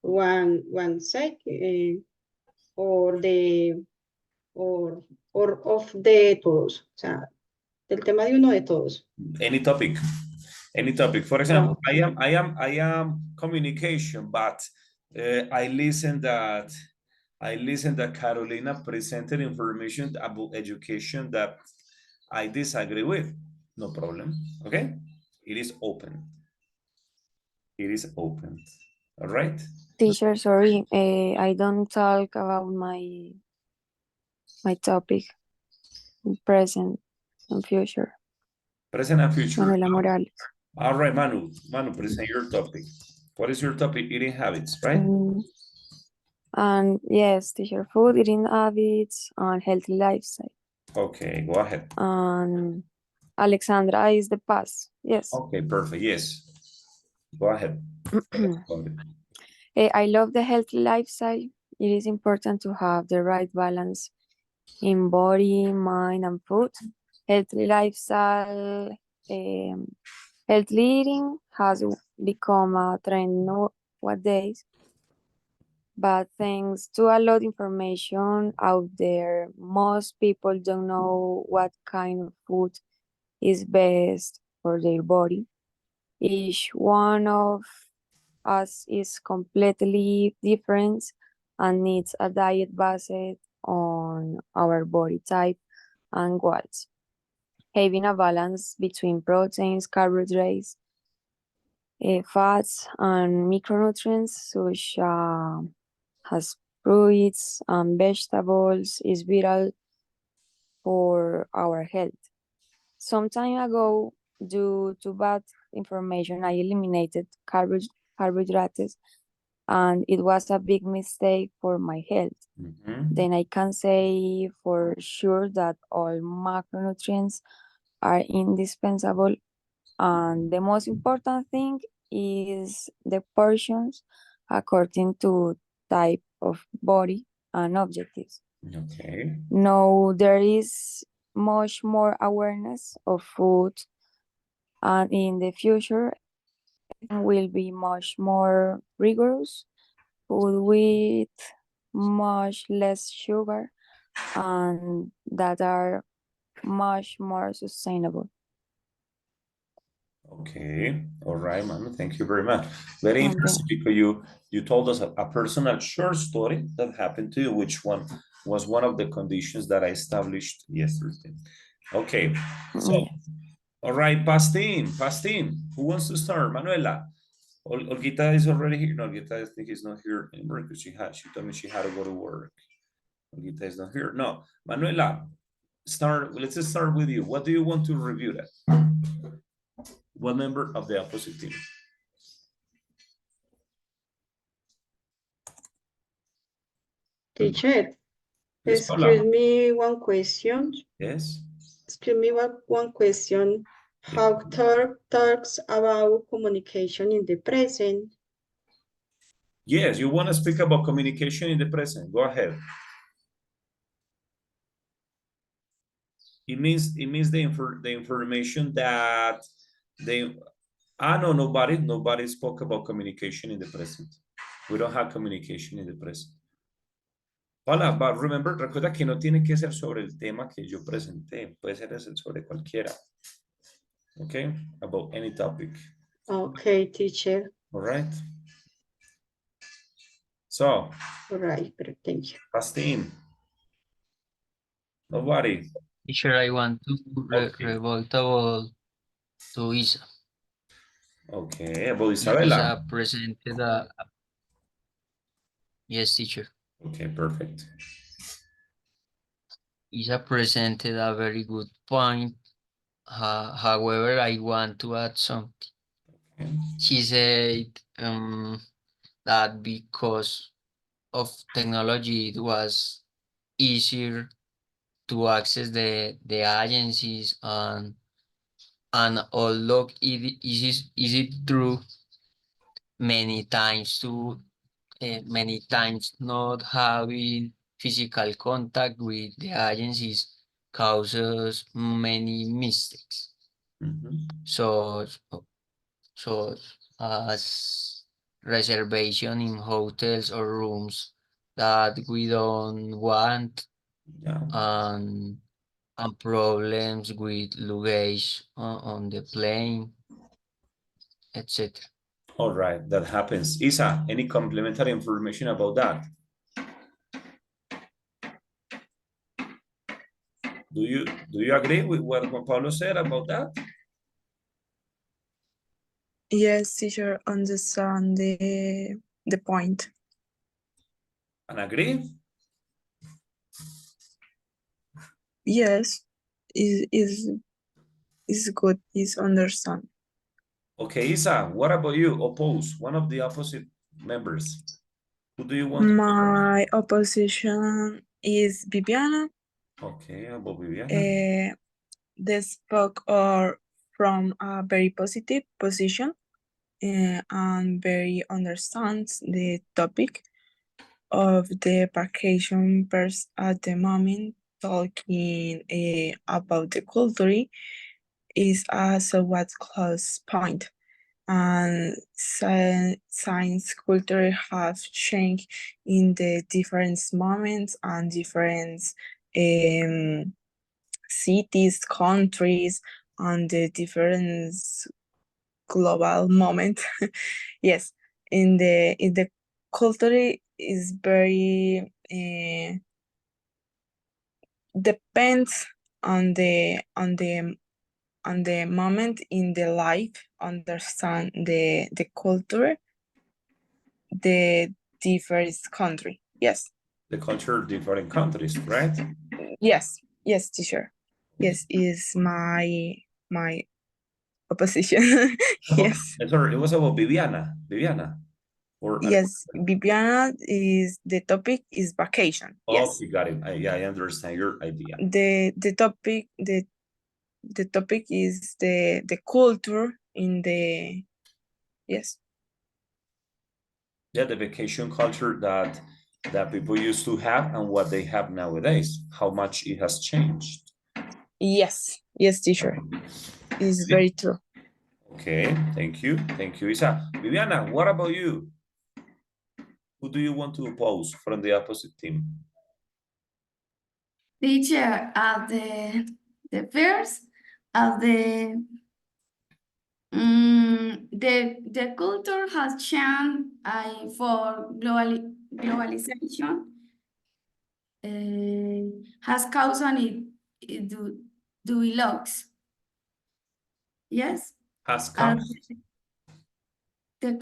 Speaker 5: one side or of de todos, o sea, del tema de uno de todos.
Speaker 1: Any topic. For example, I am communication, but I listen that Carolina presented information about education that I disagree with. No problem. Okay, it is open. All right.
Speaker 14: Teacher, sorry, I don't talk about my topic, present and future.
Speaker 1: Present and future.
Speaker 14: Manuela Morales.
Speaker 1: All right, Manu, present your topic. What is your topic? Eating habits, right?
Speaker 14: And yes, teacher, food, eating habits, and healthy lifestyle.
Speaker 1: Okay, go ahead.
Speaker 14: And Alexandra is the past. Yes.
Speaker 1: Okay, perfect. Yes. Go ahead.
Speaker 14: I love the healthy lifestyle. It is important to have the right balance in body, mind, and food. Healthy lifestyle, healthy eating has become a trend nowadays. But thanks to a lot of information out there, most people don't know what kind of food is best for their body. Each one of us is completely different and needs a diet based on our body type and goals. Having a balance between proteins, carbohydrates, fats, and micronutrients such as fruits and vegetables is vital for our health. Some time ago, due to bad information, I eliminated carbohydrates, and it was a big mistake for my health. Then I can say for sure that all macronutrients are indispensable, and the most important thing is the portions according to type of body and objectives.
Speaker 1: Okay.
Speaker 14: Now there is much more awareness of food, and in the future will be much more rigorous, food with much less sugar, and that are much more sustainable.
Speaker 1: Okay, all right, Manu, thank you very much. Very
Speaker 14: Okay.
Speaker 1: interesting because you told us a personal short story that happened to you, which one was one of the conditions that I established yesterday. Okay, so, all right, Pastin, who wants to start? Manuela. Olguita is already here. No, Olguita, I think is not here anymore because she told me she had to go to work. Olguita is not here. No, Manuela, let's just start with you. What do you want to review that? What member of the opposite team?
Speaker 5: Teacher,
Speaker 1: Yes,
Speaker 5: excuse me one question.
Speaker 1: Yes.
Speaker 5: Excuse me one question. How talks about communication in the present?
Speaker 1: Yes, you want to speak about communication in the present. Go ahead. It means the information that nobody spoke about communication in the present. We don't have communication in the present. Hola, but remember, recuerda que no tiene que ser sobre el tema que yo presenté. Puede ser sobre cualquiera. Okay, about any topic.
Speaker 5: Okay, teacher.
Speaker 1: All right. So.
Speaker 5: All right, thank you.
Speaker 1: Pastin. Nobody.
Speaker 4: Teacher, I want to revolt about to Isa.
Speaker 1: Okay, about Isabella.
Speaker 4: Isa presented a... Yes, teacher.
Speaker 1: Okay, perfect.
Speaker 4: Isa presented a very good point. However, I want to add something. Okay. She said that because of technology, it was easier to access the agencies, and although it is true, many times not having physical contact with the agencies causes many mistakes. So as reservation in hotels or rooms that we don't want, and problems with luggage on the plane, etc.
Speaker 1: All right, that happens. Isa, any complementary information about that? Do you agree with what Juan Pablo said about that?
Speaker 12: Yes, teacher, understand the point.
Speaker 1: And agree?
Speaker 12: Yes, is good, is understand.
Speaker 1: Okay, Isa, what about you? Oppose, one of the opposite members. Who do you want?
Speaker 12: My opposition is Viviana.
Speaker 1: Okay, about Viviana.
Speaker 12: They spoke are from a very positive position and very understands the topic of the vacation at the moment. Talking about the culture is also what close point, and science culture have changed in the different moments and different cities, countries, and the different global moment. Yes, in the culture is very depends on the moment in the life, understand the culture, the different country. Yes.
Speaker 1: The culture of different countries, right?
Speaker 12: Yes, teacher. Yes, is my opposition. Yes.
Speaker 1: Sorry, it was about Viviana. Viviana. Or
Speaker 12: Yes, Viviana is the topic is vacation. Yes.
Speaker 1: Okay, got it. Yeah, I understand your idea.
Speaker 12: The topic is the culture in the yes.
Speaker 1: Yeah, the vacation culture that people used to have and what they have nowadays, how much it has changed.
Speaker 12: Yes, teacher. It's very true.
Speaker 1: Okay, thank you. Thank you, Isa. Viviana, what about you? Who do you want to oppose from the opposite team?
Speaker 7: Teacher, at the first of the culture has changed for globalization. Has caused it do locks. Yes.
Speaker 1: Has caused.
Speaker 7: The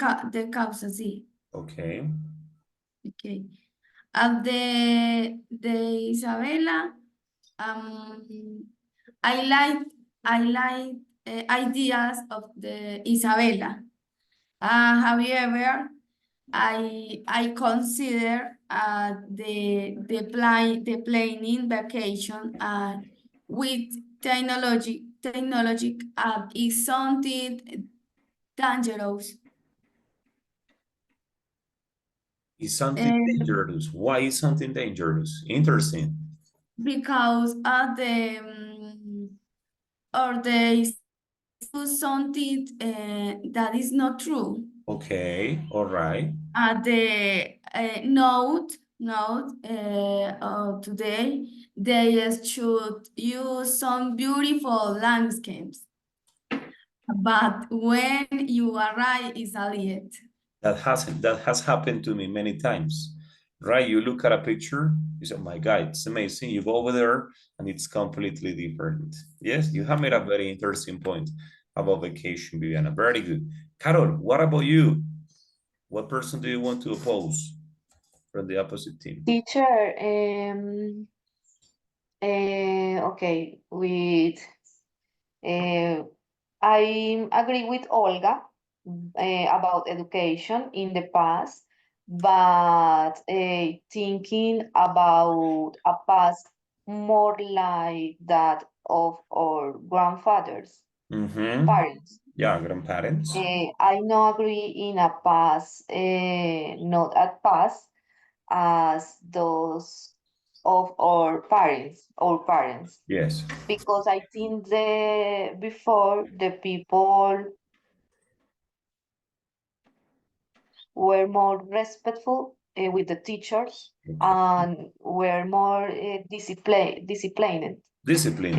Speaker 7: causa, sí.
Speaker 1: Okay.
Speaker 7: Okay. At the Isabella, I like ideas of the Isabella. However, I consider the planning vacation with technology is something dangerous.
Speaker 1: Is something dangerous? Why is something dangerous? Interesting.
Speaker 7: Because of the or they do something that is not true.
Speaker 1: Okay, all right.
Speaker 7: The note of today, they should use some beautiful landscapes. But when you arrive, it's a late.
Speaker 1: That has happened to me many times, right? You look at a picture, you say, oh my God, it's amazing. You go over there and it's completely different. Yes, you have made a very interesting point about vacation, Viviana. Very good. Carol, what about you? What person do you want to oppose from the opposite team?
Speaker 10: Teacher, okay, I agree with Olga about education in the past, but thinking about a past more like that of our grandfathers, parents.
Speaker 1: Yeah, grandparents.
Speaker 10: I no agree in a past, not at past, as those of our parents.
Speaker 1: Yes.
Speaker 10: Because I think before the people were more respectful with the teachers and were more disciplined.
Speaker 1: Discipline.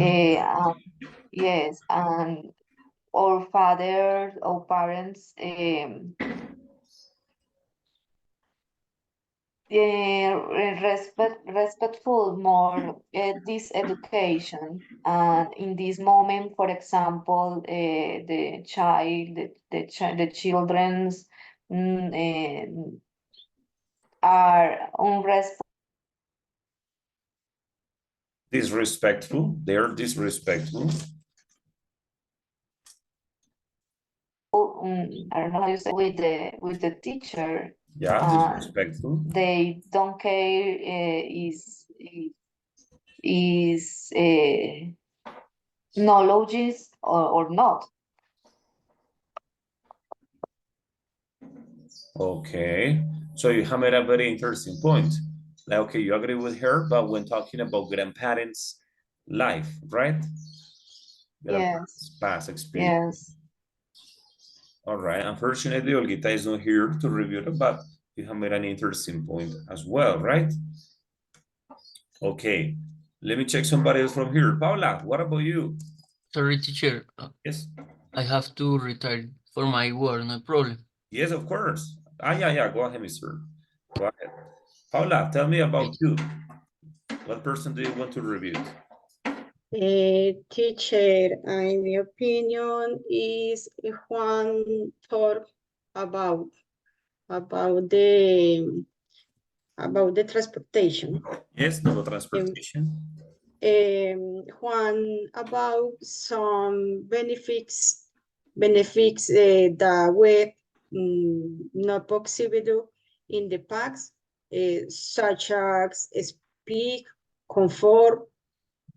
Speaker 10: Yes, and our fathers, our parents, respectful more this education. And in this moment, for example, the children's are
Speaker 1: Disrespectful. They're disrespectful.
Speaker 10: I don't know how you say with the teacher.
Speaker 1: Yeah, disrespectful.
Speaker 10: They don't care is knowledge or not.
Speaker 1: Okay, so you have made a very interesting point. Like, okay, you agree with her, but when talking about grandparents' life, right? Grandparents' past experience.
Speaker 10: Yes.
Speaker 1: All right, unfortunately, Olgita is not here to review it, but you have made an interesting point as well, right? Okay, let me check somebody else from here. Paula, what about you?
Speaker 4: Sorry, teacher.
Speaker 1: Yes.
Speaker 4: I have to retire for my work, no problem.
Speaker 1: Yes, of course. Yeah, go ahead, mister. Go ahead. Paula, tell me about you. What person do you want to review?
Speaker 5: Teacher, in my opinion, is Juan talk about the transportation.
Speaker 1: Yes, the transportation.
Speaker 5: Juan, about some benefits benefits that were not possible in the past, such as speed, comfort,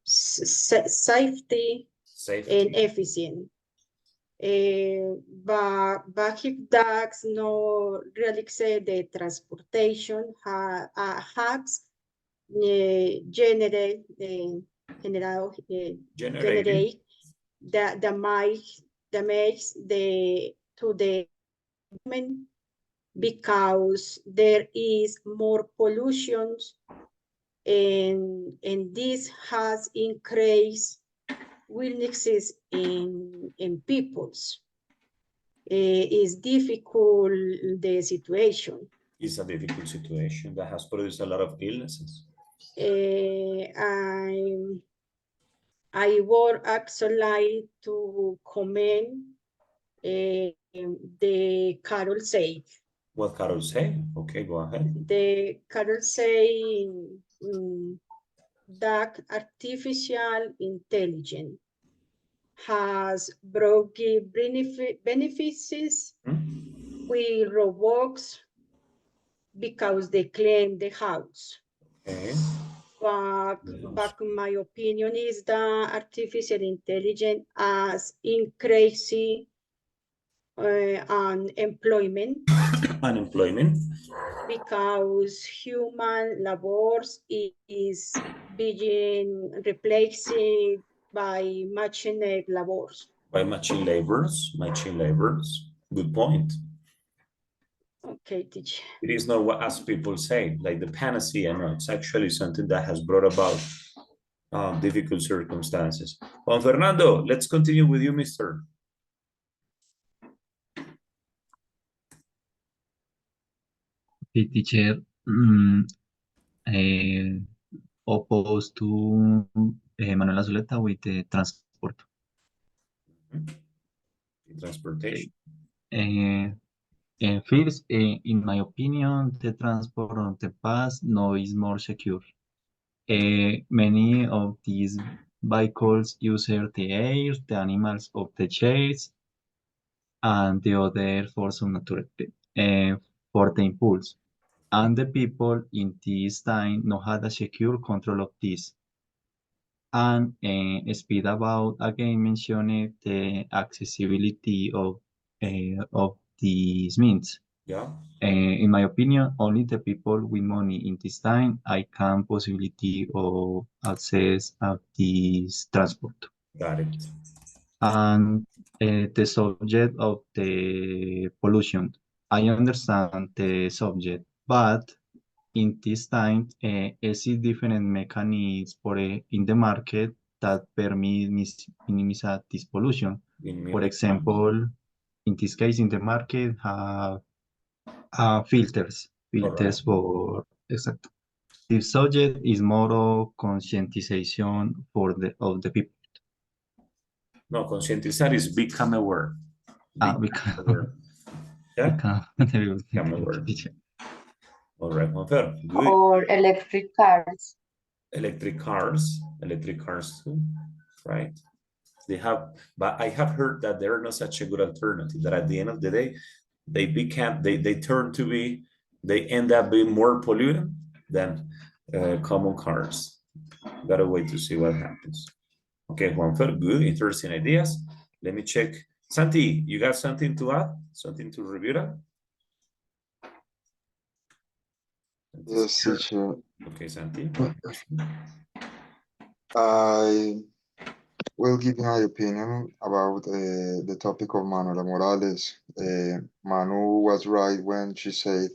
Speaker 5: safety, and efficiency. But if that's no really say the transportation has generate that makes the to the environment because there is more pollution and this has increased weaknesses in peoples. It's difficult the situation.
Speaker 1: It's a difficult situation that has produced a lot of illnesses.
Speaker 5: I would actually like to comment the Carol said.
Speaker 1: What Carol say? Okay, go ahead.
Speaker 5: The Carol say that artificial intelligence has brought benefits with robots because they claim the house.
Speaker 1: Okay.
Speaker 5: But my opinion is that artificial intelligence has increased unemployment.
Speaker 1: Unemployment.
Speaker 5: Because human labors is being replaced by machine labors.
Speaker 1: By machine laborers. Good point.
Speaker 5: Okay, teacher.
Speaker 1: It is not what as people say, like the panacea. No, it's actually something that has brought about difficult circumstances. Juan Fernando, let's continue with you, mister.
Speaker 11: The teacher opposed to Manuela Zuleta with the transport.
Speaker 1: Transportation.
Speaker 11: First, in my opinion, the transport of the past now is more secure. Many of these vehicles use the air, the animals of the chairs, and the other force of nature for the impulse. And the people in this time no had a secure control of this. And speed about again mentioned the accessibility of these means.
Speaker 1: Yeah.
Speaker 11: In my opinion, only the people with money in this time I can possibility of access of this transport.
Speaker 1: Got it.
Speaker 11: And the subject of the pollution, I understand the subject, but in this time, exist different mechanisms for in the market that permit minimize this pollution. For example, in this case, in the market, have filters for exactly. The subject is more of conscientization for of the people.
Speaker 1: No, conscientizar is become aware.
Speaker 11: Become
Speaker 1: aware. Yeah.
Speaker 11: Become
Speaker 1: aware. All right, Monfer.
Speaker 10: Or electric cars.
Speaker 1: Electric cars too, right? They have, but I have heard that they're not such a good alternative. That at the end of the day, they end up being more pollutant than common cars. Gotta wait to see what happens. Okay, Juanfer, good, interesting ideas. Let me check. Santi, you got something to add? Something to review that?
Speaker 8: Yes, teacher.
Speaker 1: Okay, Santi.
Speaker 8: I will give my opinion about the topic of Manuela Morales. Manu was right when she said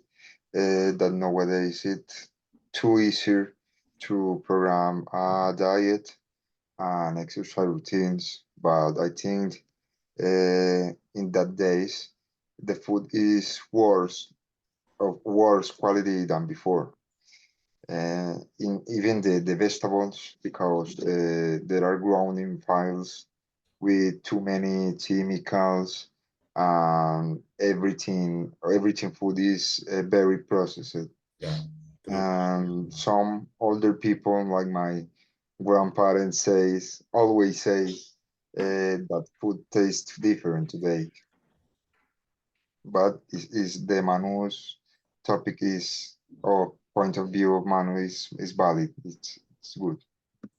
Speaker 8: that nowadays it's too easy to program a diet and exercise routines, but I think in that days the food is of worse quality than before. In even the vegetables, because they are grown in fields with too many chemicals, and everything food is very processed.
Speaker 1: Yeah.
Speaker 8: And some older people, like my grandparents, always say that food tastes different today. But is the Manu's topic is, or point of view of Manu is valid. It's good.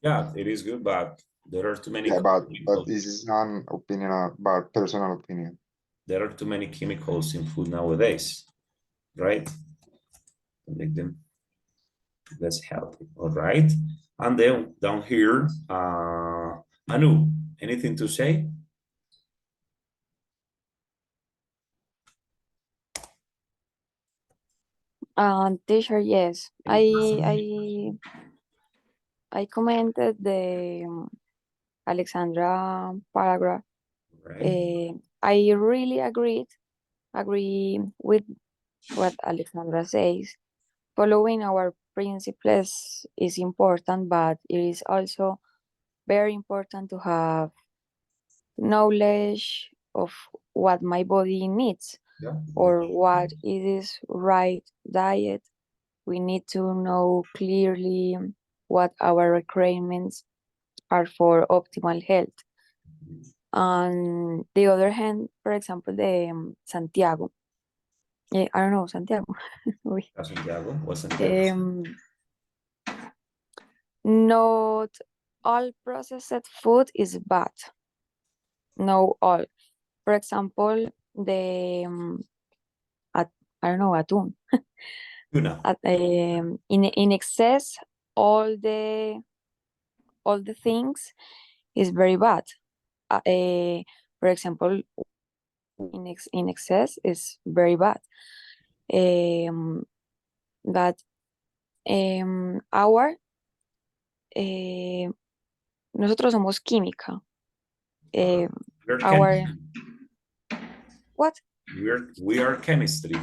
Speaker 1: Yeah, it is good, but there are too many.
Speaker 8: Yeah, but this is an opinion about personal opinion.
Speaker 1: There are too many chemicals in food nowadays, right? To make them less healthy. All right. And then down here, Anu, anything to say?
Speaker 14: Teacher, yes. I commented the Alexandra paragraph.
Speaker 1: Right.
Speaker 14: I really agree with what Alexandra says. Following our principles is important, but it is also very important to have knowledge of what my body needs,
Speaker 1: Yeah.
Speaker 14: or what is right diet. We need to know clearly what our requirements are for optimal health. On the other hand, for example, the Santiago, I don't know, Santiago.
Speaker 1: Santiago, what's Santiago?
Speaker 14: Not all processed food is bad. No, all. For example, I don't know, atún. In excess, all the things is very bad. For example, in excess is very bad. But nosotros somos química. What?
Speaker 1: We are chemistry.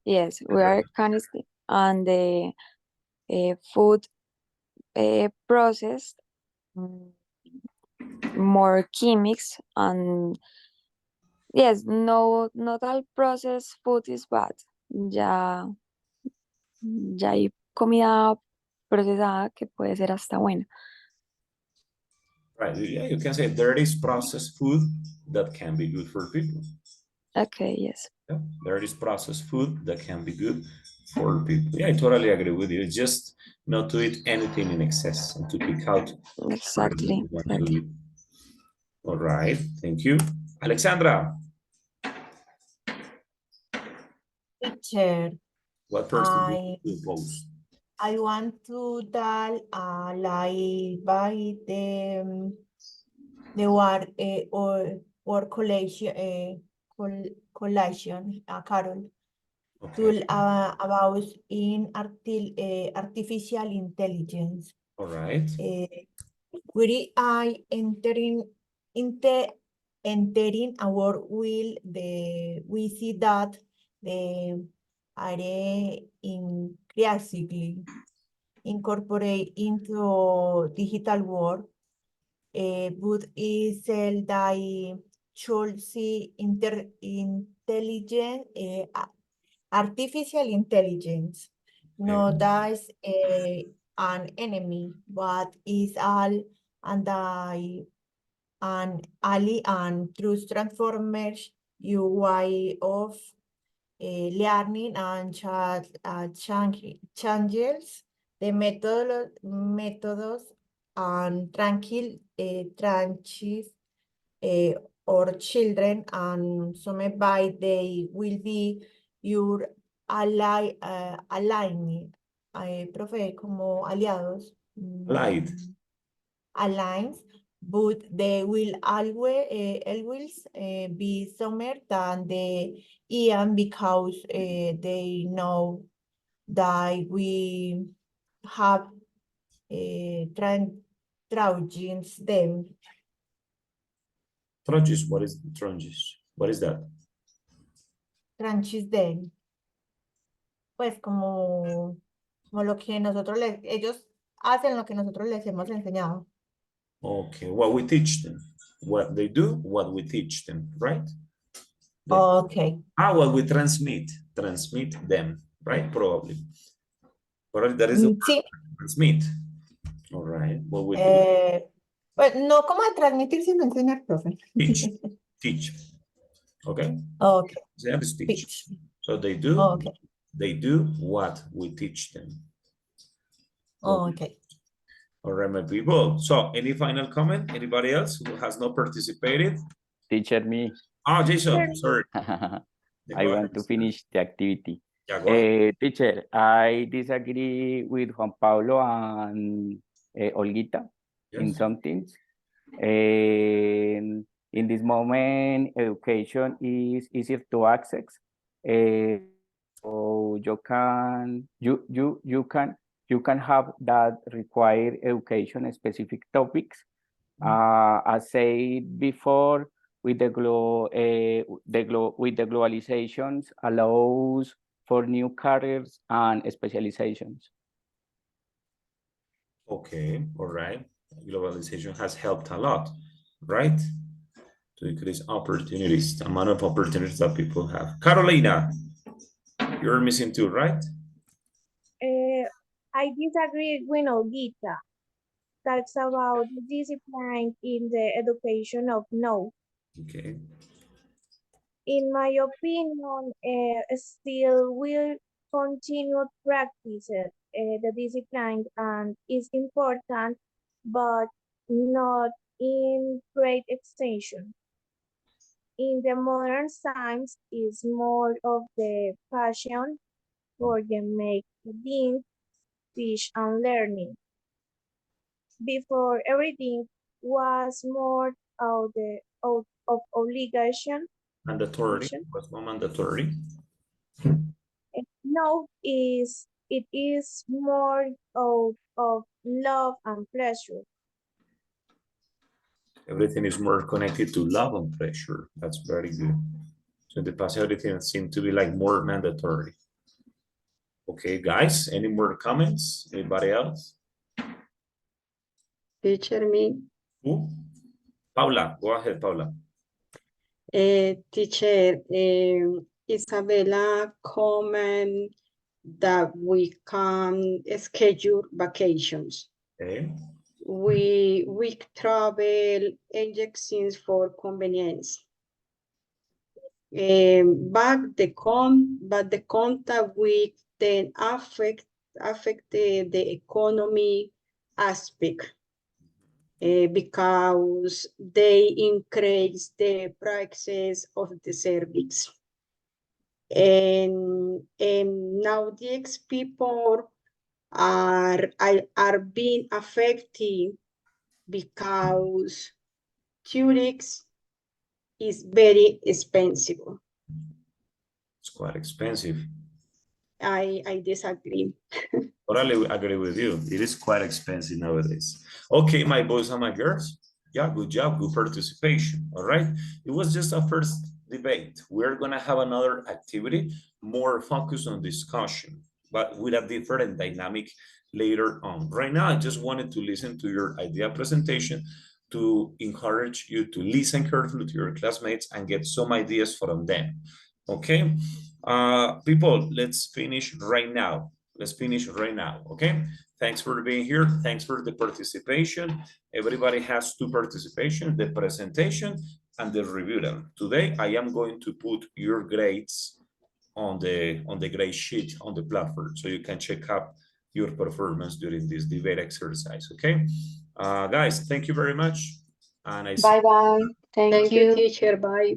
Speaker 14: Yes, we are chemistry, and the food processed more chemics, and yes, no, not all processed food is bad. Ya hay comida procesada que puede ser hasta buena.
Speaker 1: Right, yeah, you can say there is processed food that can be good for people.
Speaker 14: Okay, yes.
Speaker 1: Yeah, there is processed food that can be good for people. Yeah, I totally agree with you. It's just not to eat anything in excess and to pick out.
Speaker 14: Exactly.
Speaker 1: All right, thank you. Alexandra.
Speaker 6: Teacher,
Speaker 1: What person do you propose?
Speaker 6: I want to tell like by the word or collation Carol.
Speaker 1: Okay.
Speaker 6: About in artificial intelligence.
Speaker 1: All right.
Speaker 6: Where I entering our will, we see that the are increasingly incorporate into digital world, but is the should see artificial intelligence, no that's an enemy, but is all and an ally and through transformers UI of learning and changes the methods and tranches or children, and some by they will be your ally, profe, como aliados.
Speaker 1: Allied.
Speaker 6: Alliance, but they will always be summer than the Ian because they know that we have Trojans them.
Speaker 1: Trojans, what is Trojans? What is that?
Speaker 6: Tranches them. Pues como lo que nosotros ellos hacen lo que nosotros les hemos enseñado.
Speaker 1: Okay, what we teach them. What they do, what we teach them, right?
Speaker 6: Okay.
Speaker 1: What we transmit them, right? Probably. But that is the
Speaker 6: sí.
Speaker 1: Transmit. All right. What we
Speaker 6: Pues no como de transmitir, sino enseñar, profe.
Speaker 1: Teach. Teach. Okay?
Speaker 6: Okay.
Speaker 1: Exam is teach.
Speaker 6: Teach.
Speaker 1: So they do what we teach them.
Speaker 6: Okay.
Speaker 1: All right, my people. So any final comment? Anybody else who has not participated?
Speaker 9: Teacher me.
Speaker 1: Oh, Jason, sorry.
Speaker 9: I want to finish the activity.
Speaker 1: Yeah, go ahead.
Speaker 9: Teacher, I disagree with Juan Pablo and Olguita in
Speaker 1: Yes.
Speaker 9: some things. In this moment, education is easier to access. So you can have that required education specific topics. As said before, with the globalizations allows for new careers and specializations.
Speaker 1: Okay, all right. Globalization has helped a lot, right? To increase opportunities, the amount of opportunities that people have. Carolina, you're missing two, right?
Speaker 13: I disagree with Olgita. Talks about discipline in the education of no.
Speaker 1: Okay.
Speaker 13: In my opinion, still will continue practice the discipline and is important, but not in great extension. In the modern science is more of the passion for the making, teach and learning. Before everything was more of obligation.
Speaker 1: Mandatory. What's more mandatory?
Speaker 13: Now it is more of love and pleasure.
Speaker 1: Everything is more connected to love and pleasure. That's very good. So in the past, everything seemed to be like more mandatory. Okay, guys, any more comments? Anybody else?
Speaker 5: Teacher me.
Speaker 1: Who? Paula, go ahead, Paula.
Speaker 5: Teacher, Isabella comment that we can schedule vacations.
Speaker 1: Okay.
Speaker 5: We travel agencies for convenience. But the contact with then affect the economy aspect. Because they increase the prices of the service. And now these people are being affected because tourists is very expensive.
Speaker 1: It's quite expensive.
Speaker 5: I disagree.
Speaker 1: Totally agree with you. It is quite expensive nowadays. Okay, my boys and my girls. Yeah, good job, good participation. All right. It was just a first debate. We're gonna have another activity more focused on discussion, but with a different dynamic later on. Right now, I just wanted to listen to your idea presentation to encourage you to listen carefully to your classmates and get some ideas from them. Okay. People, let's finish right now. Let's finish right now, okay? Thanks for being here. Thanks for the participation. Everybody has two participations, the presentation and the review them. Today, I am going to put your grades on the grade sheet on the platform so you can check up your performance during this debate exercise, okay? Guys, thank you very much. And I
Speaker 10: Bye-bye. Thank you.
Speaker 5: Teacher. Bye.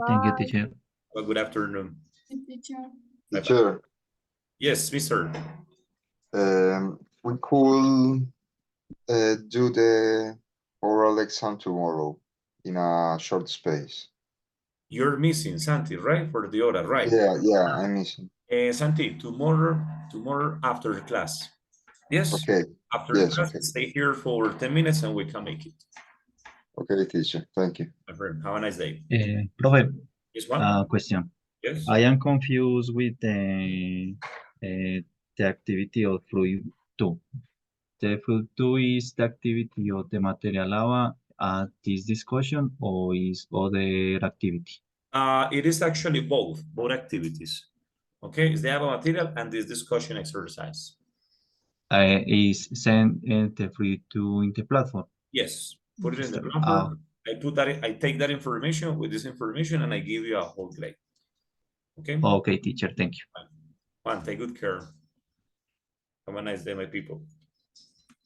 Speaker 11: Thank you, teacher.
Speaker 1: Have a good afternoon.
Speaker 7: Teacher.
Speaker 8: Teacher,
Speaker 1: Yes, Mr.
Speaker 8: we could do the oral exam tomorrow in a short space.
Speaker 1: You're missing Santi, right? For the oral, right?
Speaker 8: Yeah, I'm missing.
Speaker 1: Santi, tomorrow after class. Yes?
Speaker 8: Okay.
Speaker 1: After
Speaker 8: Yes,
Speaker 1: class,
Speaker 8: okay.
Speaker 1: stay here for 10 minutes and we can make it.
Speaker 8: Okay, teacher. Thank you.
Speaker 1: My friend, have a nice day.
Speaker 11: Profe,
Speaker 1: Yes, one?
Speaker 11: question.
Speaker 1: Yes.
Speaker 11: I am confused with the activity of Fluid 2. The Fluid 2 is the activity of the material lava at this discussion or is other activity?
Speaker 1: It is actually both activities. Okay, it's the Ava material and this discussion exercise.
Speaker 11: Is sent the Fluid 2 in the platform?
Speaker 1: Yes, put it in the
Speaker 11: Ah.
Speaker 1: number. I put that, I take that information with this information and I give you a whole grade. Okay?
Speaker 11: Okay, teacher, thank you.
Speaker 1: Juan, take good care. Have a nice day, my people.